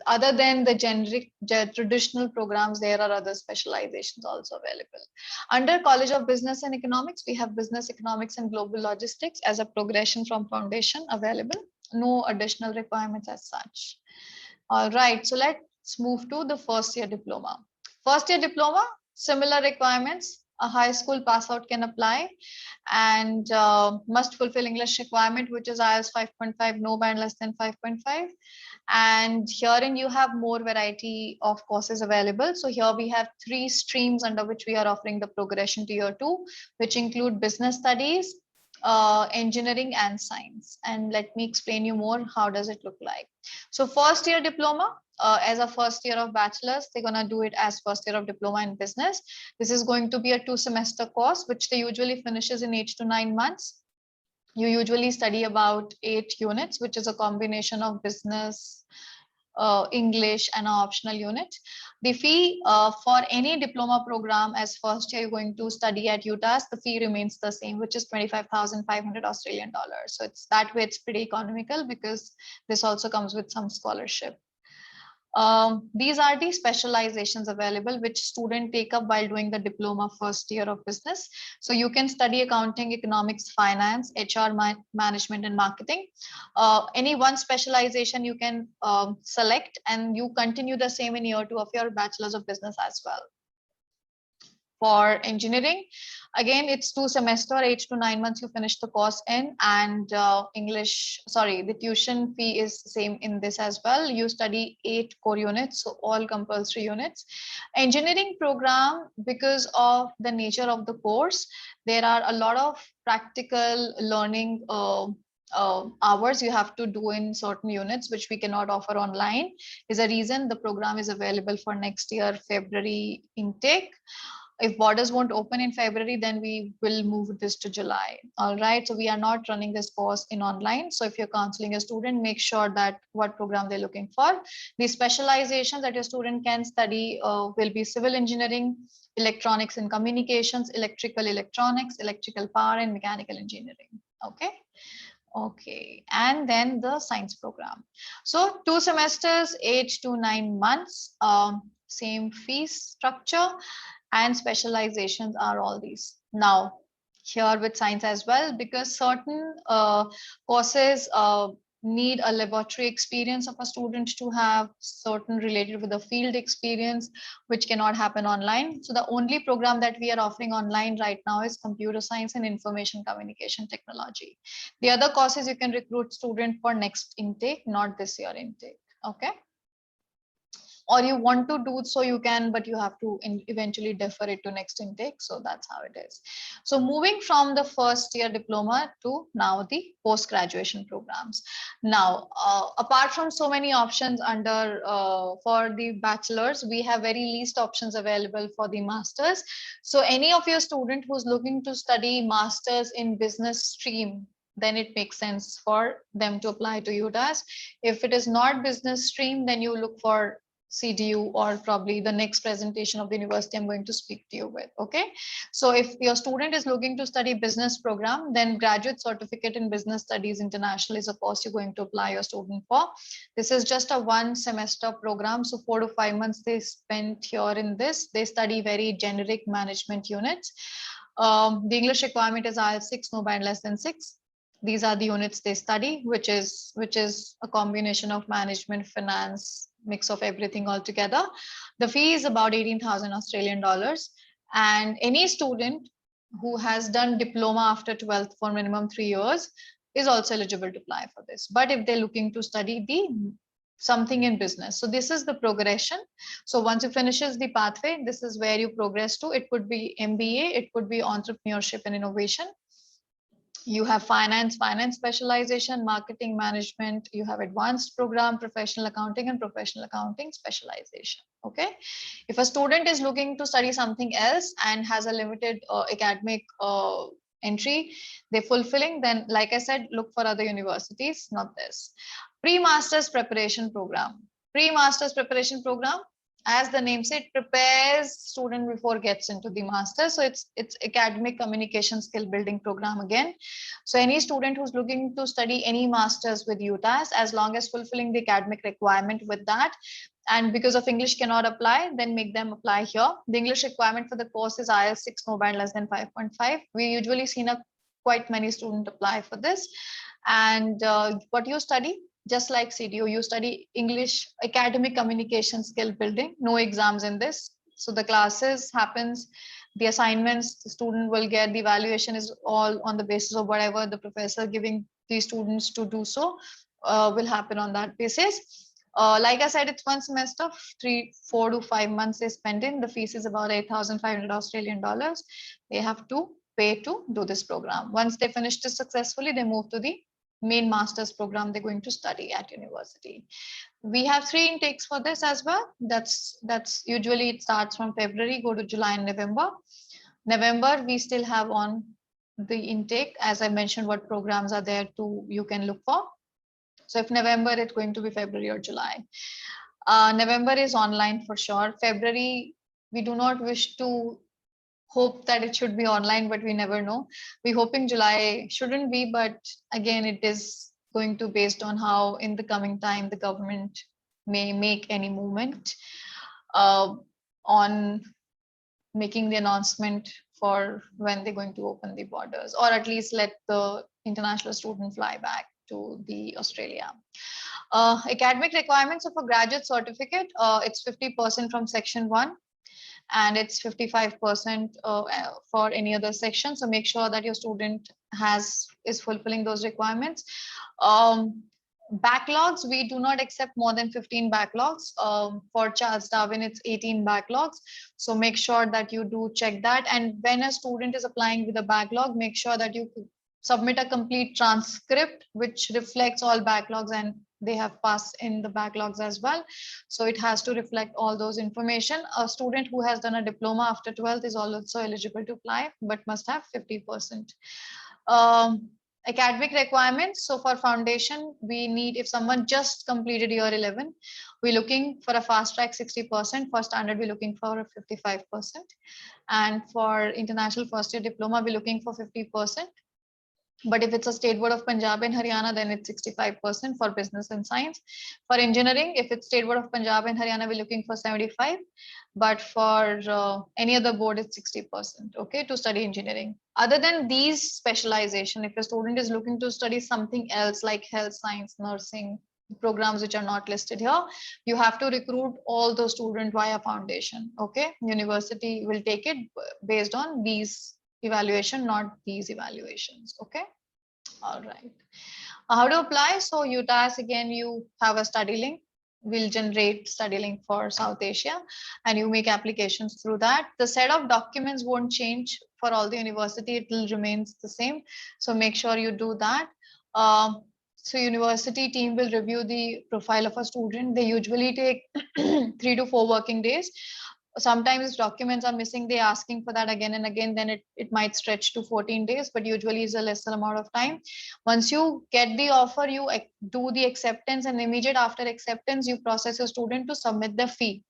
other than the generic traditional programs, there are other specializations also available. Under College of Business and Economics, we have business economics and global logistics as a progression from foundation available. No additional requirements as such. All right, so let's move to the first year diploma. First year diploma, similar requirements. A high school pass out can apply and must fulfill English requirement, which is IELTS 5.5, no band less than 5.5. And herein you have more variety of courses available. So here we have 3 streams under which we are offering the progression to year 2, which include business studies, engineering, and science. And let me explain you more. How does it look like? So first year diploma, as a first year of bachelor's, they're gonna do it as first year of diploma in business. This is going to be a 2-semester course, which they usually finishes in 8 to 9 months. You usually study about 8 units, which is a combination of business, English, and an optional unit. The fee for any diploma program as first year you're going to study at UTAS, the fee remains the same, which is 25,500 Australian dollars. So it's that way, it's pretty economical because this also comes with some scholarship. These are the specializations available which students take up while doing the diploma first year of business. So you can study accounting, economics, finance, HR, management, and marketing. Any one specialization you can select, and you continue the same in year 2 of your bachelor's of business as well. For engineering, again, it's 2 semester, 8 to 9 months you finish the course in, and the tuition fee is the same in this as well. You study 8 core units, so all compulsory units. Engineering program, because of the nature of the course, there are a lot of practical learning hours you have to do in certain units, which we cannot offer online. Is a reason the program is available for next year February intake. If borders won't open in February, then we will move this to July. All right. So we are not running this course in online. So if you're counseling a student, make sure that what program they're looking for. The specializations that your student can study will be civil engineering, electronics and communications, electrical electronics, electrical power, and mechanical engineering. Okay. Okay, and then the science program. So 2 semesters, 8 to 9 months, same fee structure, and specializations are all these. Now, here with science as well, because certain courses need a laboratory experience of a student to have certain related with the field experience, which cannot happen online. So the only program that we are offering online right now is computer science and information communication technology. The other courses you can recruit student for next intake, not this year intake. Okay. Or you want to do so, you can, but you have to eventually defer it to next intake. So that's how it is. So moving from the first year diploma to now the post-graduation programs. Now, apart from so many options under for the bachelor's, we have very least options available for the master's. So any of your student who's looking to study master's in business stream, then it makes sense for them to apply to UTAS. If it is not business stream, then you look for CDU or probably the next presentation of the university I'm going to speak to you with. Okay. So if your student is looking to study business program, then graduate certificate in business studies international is a course you're going to apply your student for. This is just a 1 semester program. So 4 to 5 months they spent here in this. They study very generic management units. The English requirement is IELTS 6, no band less than 6. These are the units they study, which is a combination of management, finance, mix of everything all together. The fee is about 18,000 Australian dollars. And any student who has done diploma after 12th for minimum 3 years is also eligible to apply for this. But if they're looking to study something in business, so this is the progression. So once you finishes the pathway, this is where you progress to. It could be MBA, it could be entrepreneurship and innovation. You have finance specialization, marketing management, you have advanced program, professional accounting and professional accounting specialization. Okay. If a student is looking to study something else and has a limited academic entry, they're fulfilling, then like I said, look for other universities, not this. Pre-master's preparation program. Pre-master's preparation program, as the name said, prepares student before gets into the master. So it's academic communication skill building program again. So any student who's looking to study any masters with UTAS, as long as fulfilling the academic requirement with that, and because of English cannot apply, then make them apply here. The English requirement for the course is IELTS 6, no band less than 5.5. We usually seen quite many students apply for this. And what you study, just like CDU, you study English academic communication skill building, no exams in this. So the classes happens, the assignments the student will get, the evaluation is all on the basis of whatever the professor giving the students to do so will happen on that basis. Like I said, it's 1 semester, 4 to 5 months they spend in. The fees is about 8,500 Australian dollars. They have to pay to do this program. Once they finish this successfully, they move to the main master's program they're going to study at university. We have 3 intakes for this as well. That's usually it starts from February, go to July and November. November, we still have on the intake. As I mentioned, what programs are there you can look for. So if November, it's going to be February or July. November is online for sure. February, we do not wish to hope that it should be online, but we never know. We're hoping July shouldn't be, but again, it is going to based on how in the coming time the government may make any movement on making the announcement for when they're going to open the borders, or at least let the international student fly back to the Australia. Academic requirements of a graduate certificate, it's 50% from section 1. And it's 55% for any other section. So make sure that your student is fulfilling those requirements. Backlogs, we do not accept more than 15 backlogs. For Charles Darwin, it's 18 backlogs. So make sure that you do check that. And when a student is applying with a backlog, make sure that you submit a complete transcript which reflects all backlogs, and they have passed in the backlogs as well. So it has to reflect all those information. A student who has done a diploma after 12th is also eligible to apply, but must have 50%. Academic requirements. So for foundation, we need, if someone just completed year 11, we're looking for a fast track 60%. For standard, we're looking for a 55%. And for international first year diploma, we're looking for 50%. But if it's a state board of Punjab and Haryana, then it's 65% for business and science. For engineering, if it's state board of Punjab and Haryana, we're looking for 75. But for any other board, it's 60%, okay, to study engineering. Other than these specialization, if a student is looking to study something else like health science, nursing, programs which are not listed here, you have to recruit all those students via foundation, okay? University will take it based on these evaluation, not these evaluations, okay? All right. How to apply? So UTAS, again, you have a study link. We'll generate study link for South Asia, and you make applications through that. The set of documents won't change for all the university. It will remains the same. So make sure you do that. So university team will review the profile of a student. They usually take 3 to 4 working days. sometimes documents are missing, they asking for that again and again, then it might stretch to 14 days, but usually is a lesser amount of time. Once you get the offer, you do the acceptance, and immediate after acceptance, you process your student to submit the fee.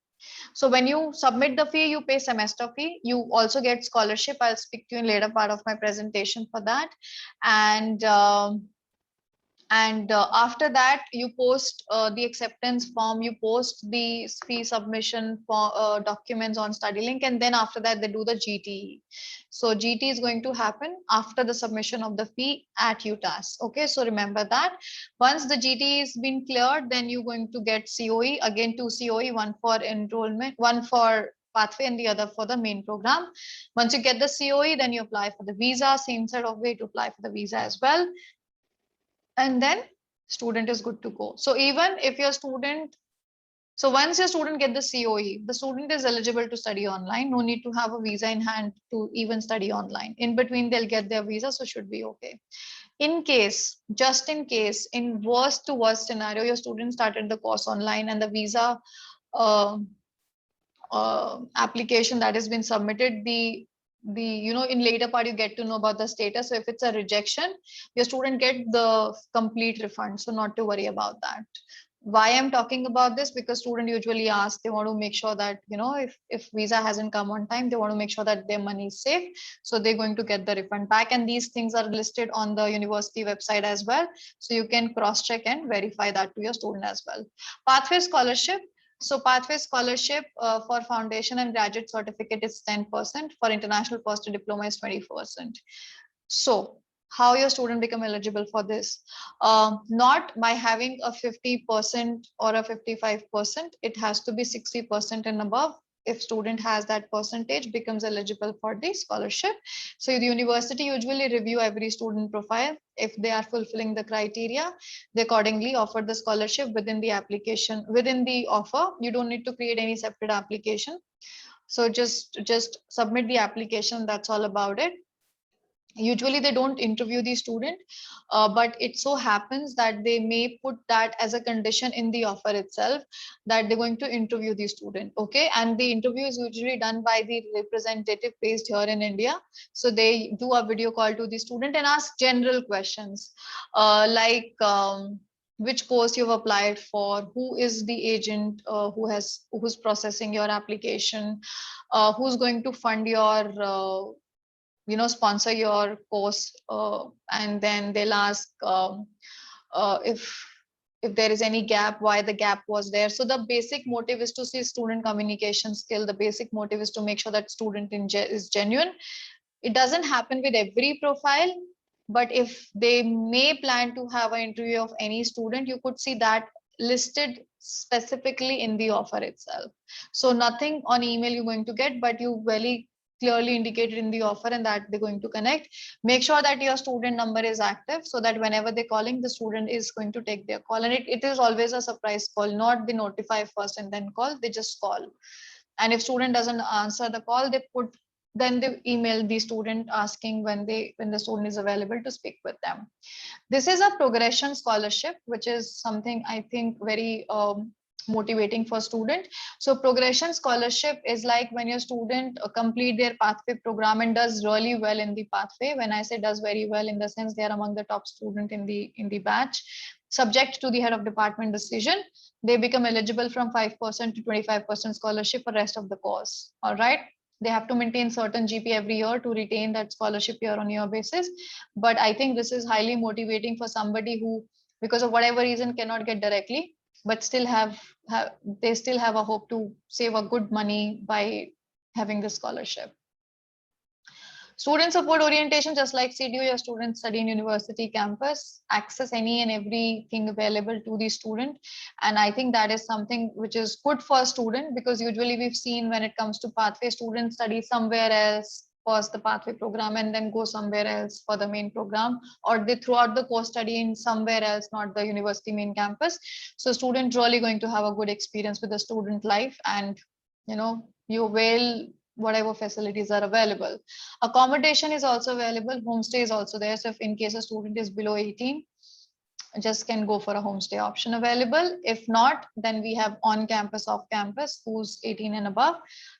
So when you submit the fee, you pay semester fee. You also get scholarship. I'll speak to you in later part of my presentation for that. And after that, you post the acceptance form, you post the fee submission for documents on StudyLink, and then after that they do the GTE. So GT is going to happen after the submission of the fee at UTAS. Okay, so remember that. Once the GT is been cleared, then you're going to get COE, again 2 COE, one for enrollment, one for pathway and the other for the main program. Once you get the COE, then you apply for the visa, same sort of way to apply for the visa as well. And then student is good to go. So even if your student, so once your student get the COE, the student is eligible to study online. No need to have a visa in hand to even study online. In between, they'll get their visa, so should be okay. In case, just in case, in worst to worst scenario, your student started the course online and the visa application that has been submitted, the in later part you get to know about the status. So if it's a rejection, your student get the complete refund, so not to worry about that. Why I'm talking about this, because student usually ask, they want to make sure that if visa hasn't come on time, they want to make sure that their money is safe, so they're going to get the refund back. And these things are listed on the university website as well, so you can cross check and verify that to your student as well. Pathway scholarship. So pathway scholarship for foundation and graduate certificate is 10%. For international post diploma is 20%. So how your student become eligible for this? Not by having a 50% or a 55%. It has to be 60% and above. If student has that percentage, becomes eligible for the scholarship. So the university usually review every student profile. If they are fulfilling the criteria, they accordingly offer the scholarship within the application, within the offer. You don't need to create any separate application. So just submit the application. That's all about it. Usually they don't interview the student, but it so happens that they may put that as a condition in the offer itself, that they're going to interview the student. Okay, and the interview is usually done by the representative based here in India. So they do a video call to the student and ask general questions, like which course you've applied for, who is the agent who's processing your application, who's going to fund your sponsor your course, and then they'll ask if there is any gap, why the gap was there. So the basic motive is to see student communication skill. The basic motive is to make sure that student is genuine. It doesn't happen with every profile, but if they may plan to have an interview of any student, you could see that listed specifically in the offer itself. So nothing on email you're going to get, but you very clearly indicated in the offer, and that they're going to connect. Make sure that your student number is active, so that whenever they're calling, the student is going to take their call. And it is always a surprise call, not they notify first and then call, they just call. And if student doesn't answer the call, then they email the student asking when the student is available to speak with them. This is a progression scholarship, which is something I think very motivating for student. So progression scholarship is like when your student complete their pathway program and does really well in the pathway. When I say does very well, in the sense they are among the top student in the batch, subject to the head of department decision, they become eligible from 5% to 25% scholarship for rest of the course. All right. They have to maintain certain GP every year to retain that scholarship year on year basis. But I think this is highly motivating for somebody who, because of whatever reason, cannot get directly, but still they still have a hope to save a good money by having the scholarship. Student support orientation, just like CDU, your students study in university campus, access any and everything available to the student. And I think that is something which is good for a student, because usually we've seen when it comes to pathway, students study somewhere else, pause the pathway program and then go somewhere else for the main program, or they throughout the course study in somewhere else, not the university main campus. So students really going to have a good experience with the student life, and you will whatever facilities are available. Accommodation is also available, homestay is also there. So if in case a student is below 18, just can go for a homestay option available. If not, then we have on campus, off campus, who's 18 and above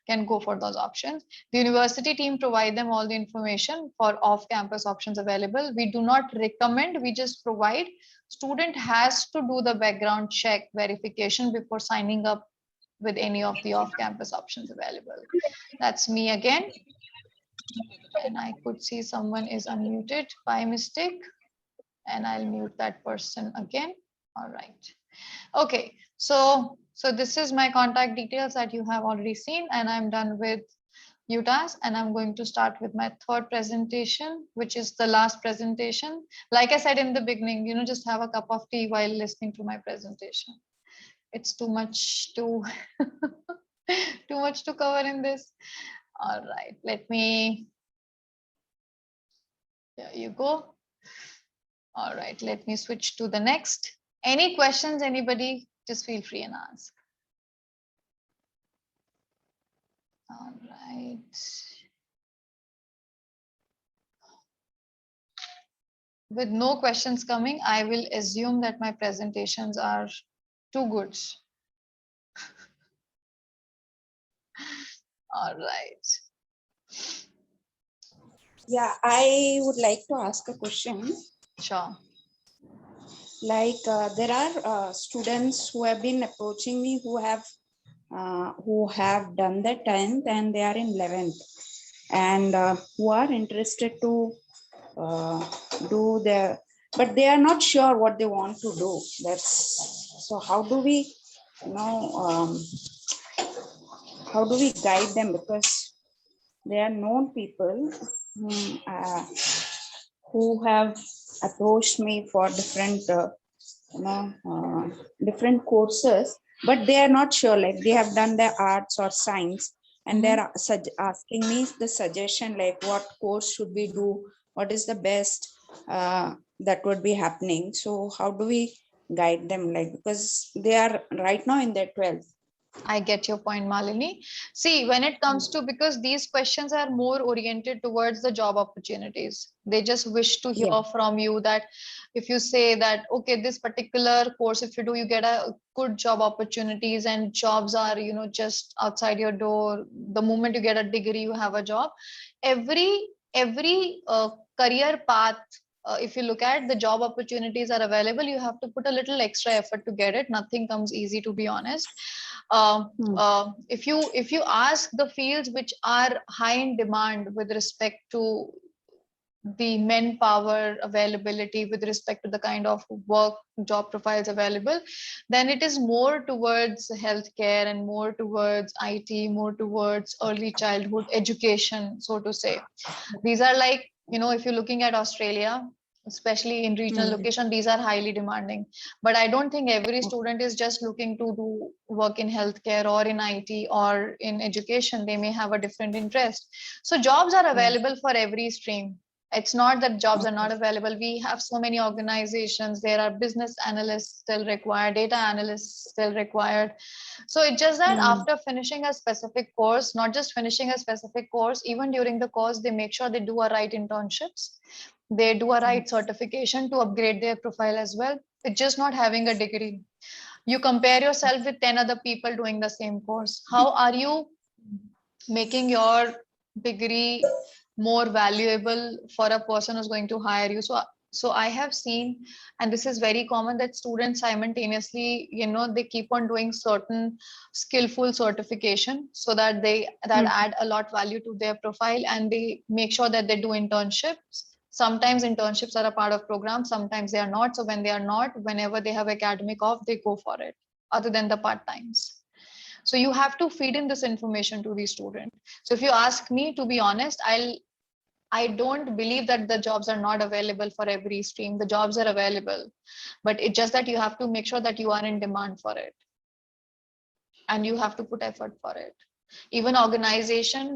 can go for those options. The university team provide them all the information for off campus options available. We do not recommend, we just provide. Student has to do the background check verification before signing up with any of the off campus options available. That's me again. And I could see someone is unmuted by mistake. And I'll mute that person again. All right. Okay, so this is my contact details that you have already seen, and I'm done with UTAS, and I'm going to start with my third presentation, which is the last presentation. Like I said in the beginning, just have a cup of tea while listening to my presentation. It's too much to too much to cover in this. All right, let me, there you go. All right, let me switch to the next. Any questions, anybody? Just feel free and ask. All right. With no questions coming, I will assume that my presentations are too good. All right. Yeah, I would like to ask a question. Sure. Like there are students who have been approaching me who have done the 10th and they are in 11th and who are interested to do the, but they are not sure what they want to do. That's so how do we how do we guide them, because they are known people who have approached me for different different courses, but they are not sure, like they have done their arts or science and they're asking me the suggestion, like what course should we do, what is the best that would be happening. So how do we guide them, like, because they are right now in their 12th. I get your point, Malini. See, when it comes to, because these questions are more oriented towards the job opportunities. They just wish to hear from you that if you say that, okay, this particular course, if you do, you get a good job opportunities and jobs are, just outside your door. The moment you get a degree, you have a job. Every career path, if you look at the job opportunities are available, you have to put a little extra effort to get it. Nothing comes easy, to be honest. If you ask the fields which are high in demand with respect to the manpower availability, with respect to the kind of work job profiles available, then it is more towards healthcare and more towards IT, more towards early childhood education, so to say. These are like, if you're looking at Australia, especially in regional location, these are highly demanding. But I don't think every student is just looking to do work in healthcare or in IT or in education. They may have a different interest. So jobs are available for every stream. It's not that jobs are not available. We have so many organizations. There are business analysts still required, data analysts still required. So it's just that after finishing a specific course, not just finishing a specific course, even during the course, they make sure they do a right internships. They do a right certification to upgrade their profile as well. It's just not having a degree. You compare yourself with 10 other people doing the same course. How are you making your degree more valuable for a person who's going to hire you? So I have seen, and this is very common, that students simultaneously, they keep on doing certain skillful certification so that that add a lot value to their profile, and they make sure that they do internships. Sometimes internships are a part of program, sometimes they are not. So when they are not, whenever they have academic off, they go for it, other than the part-times. So you have to feed in this information to the student. So if you ask me, to be honest, I don't believe that the jobs are not available for every stream. The jobs are available, but it's just that you have to make sure that you are in demand for it. And you have to put effort for it. Even organization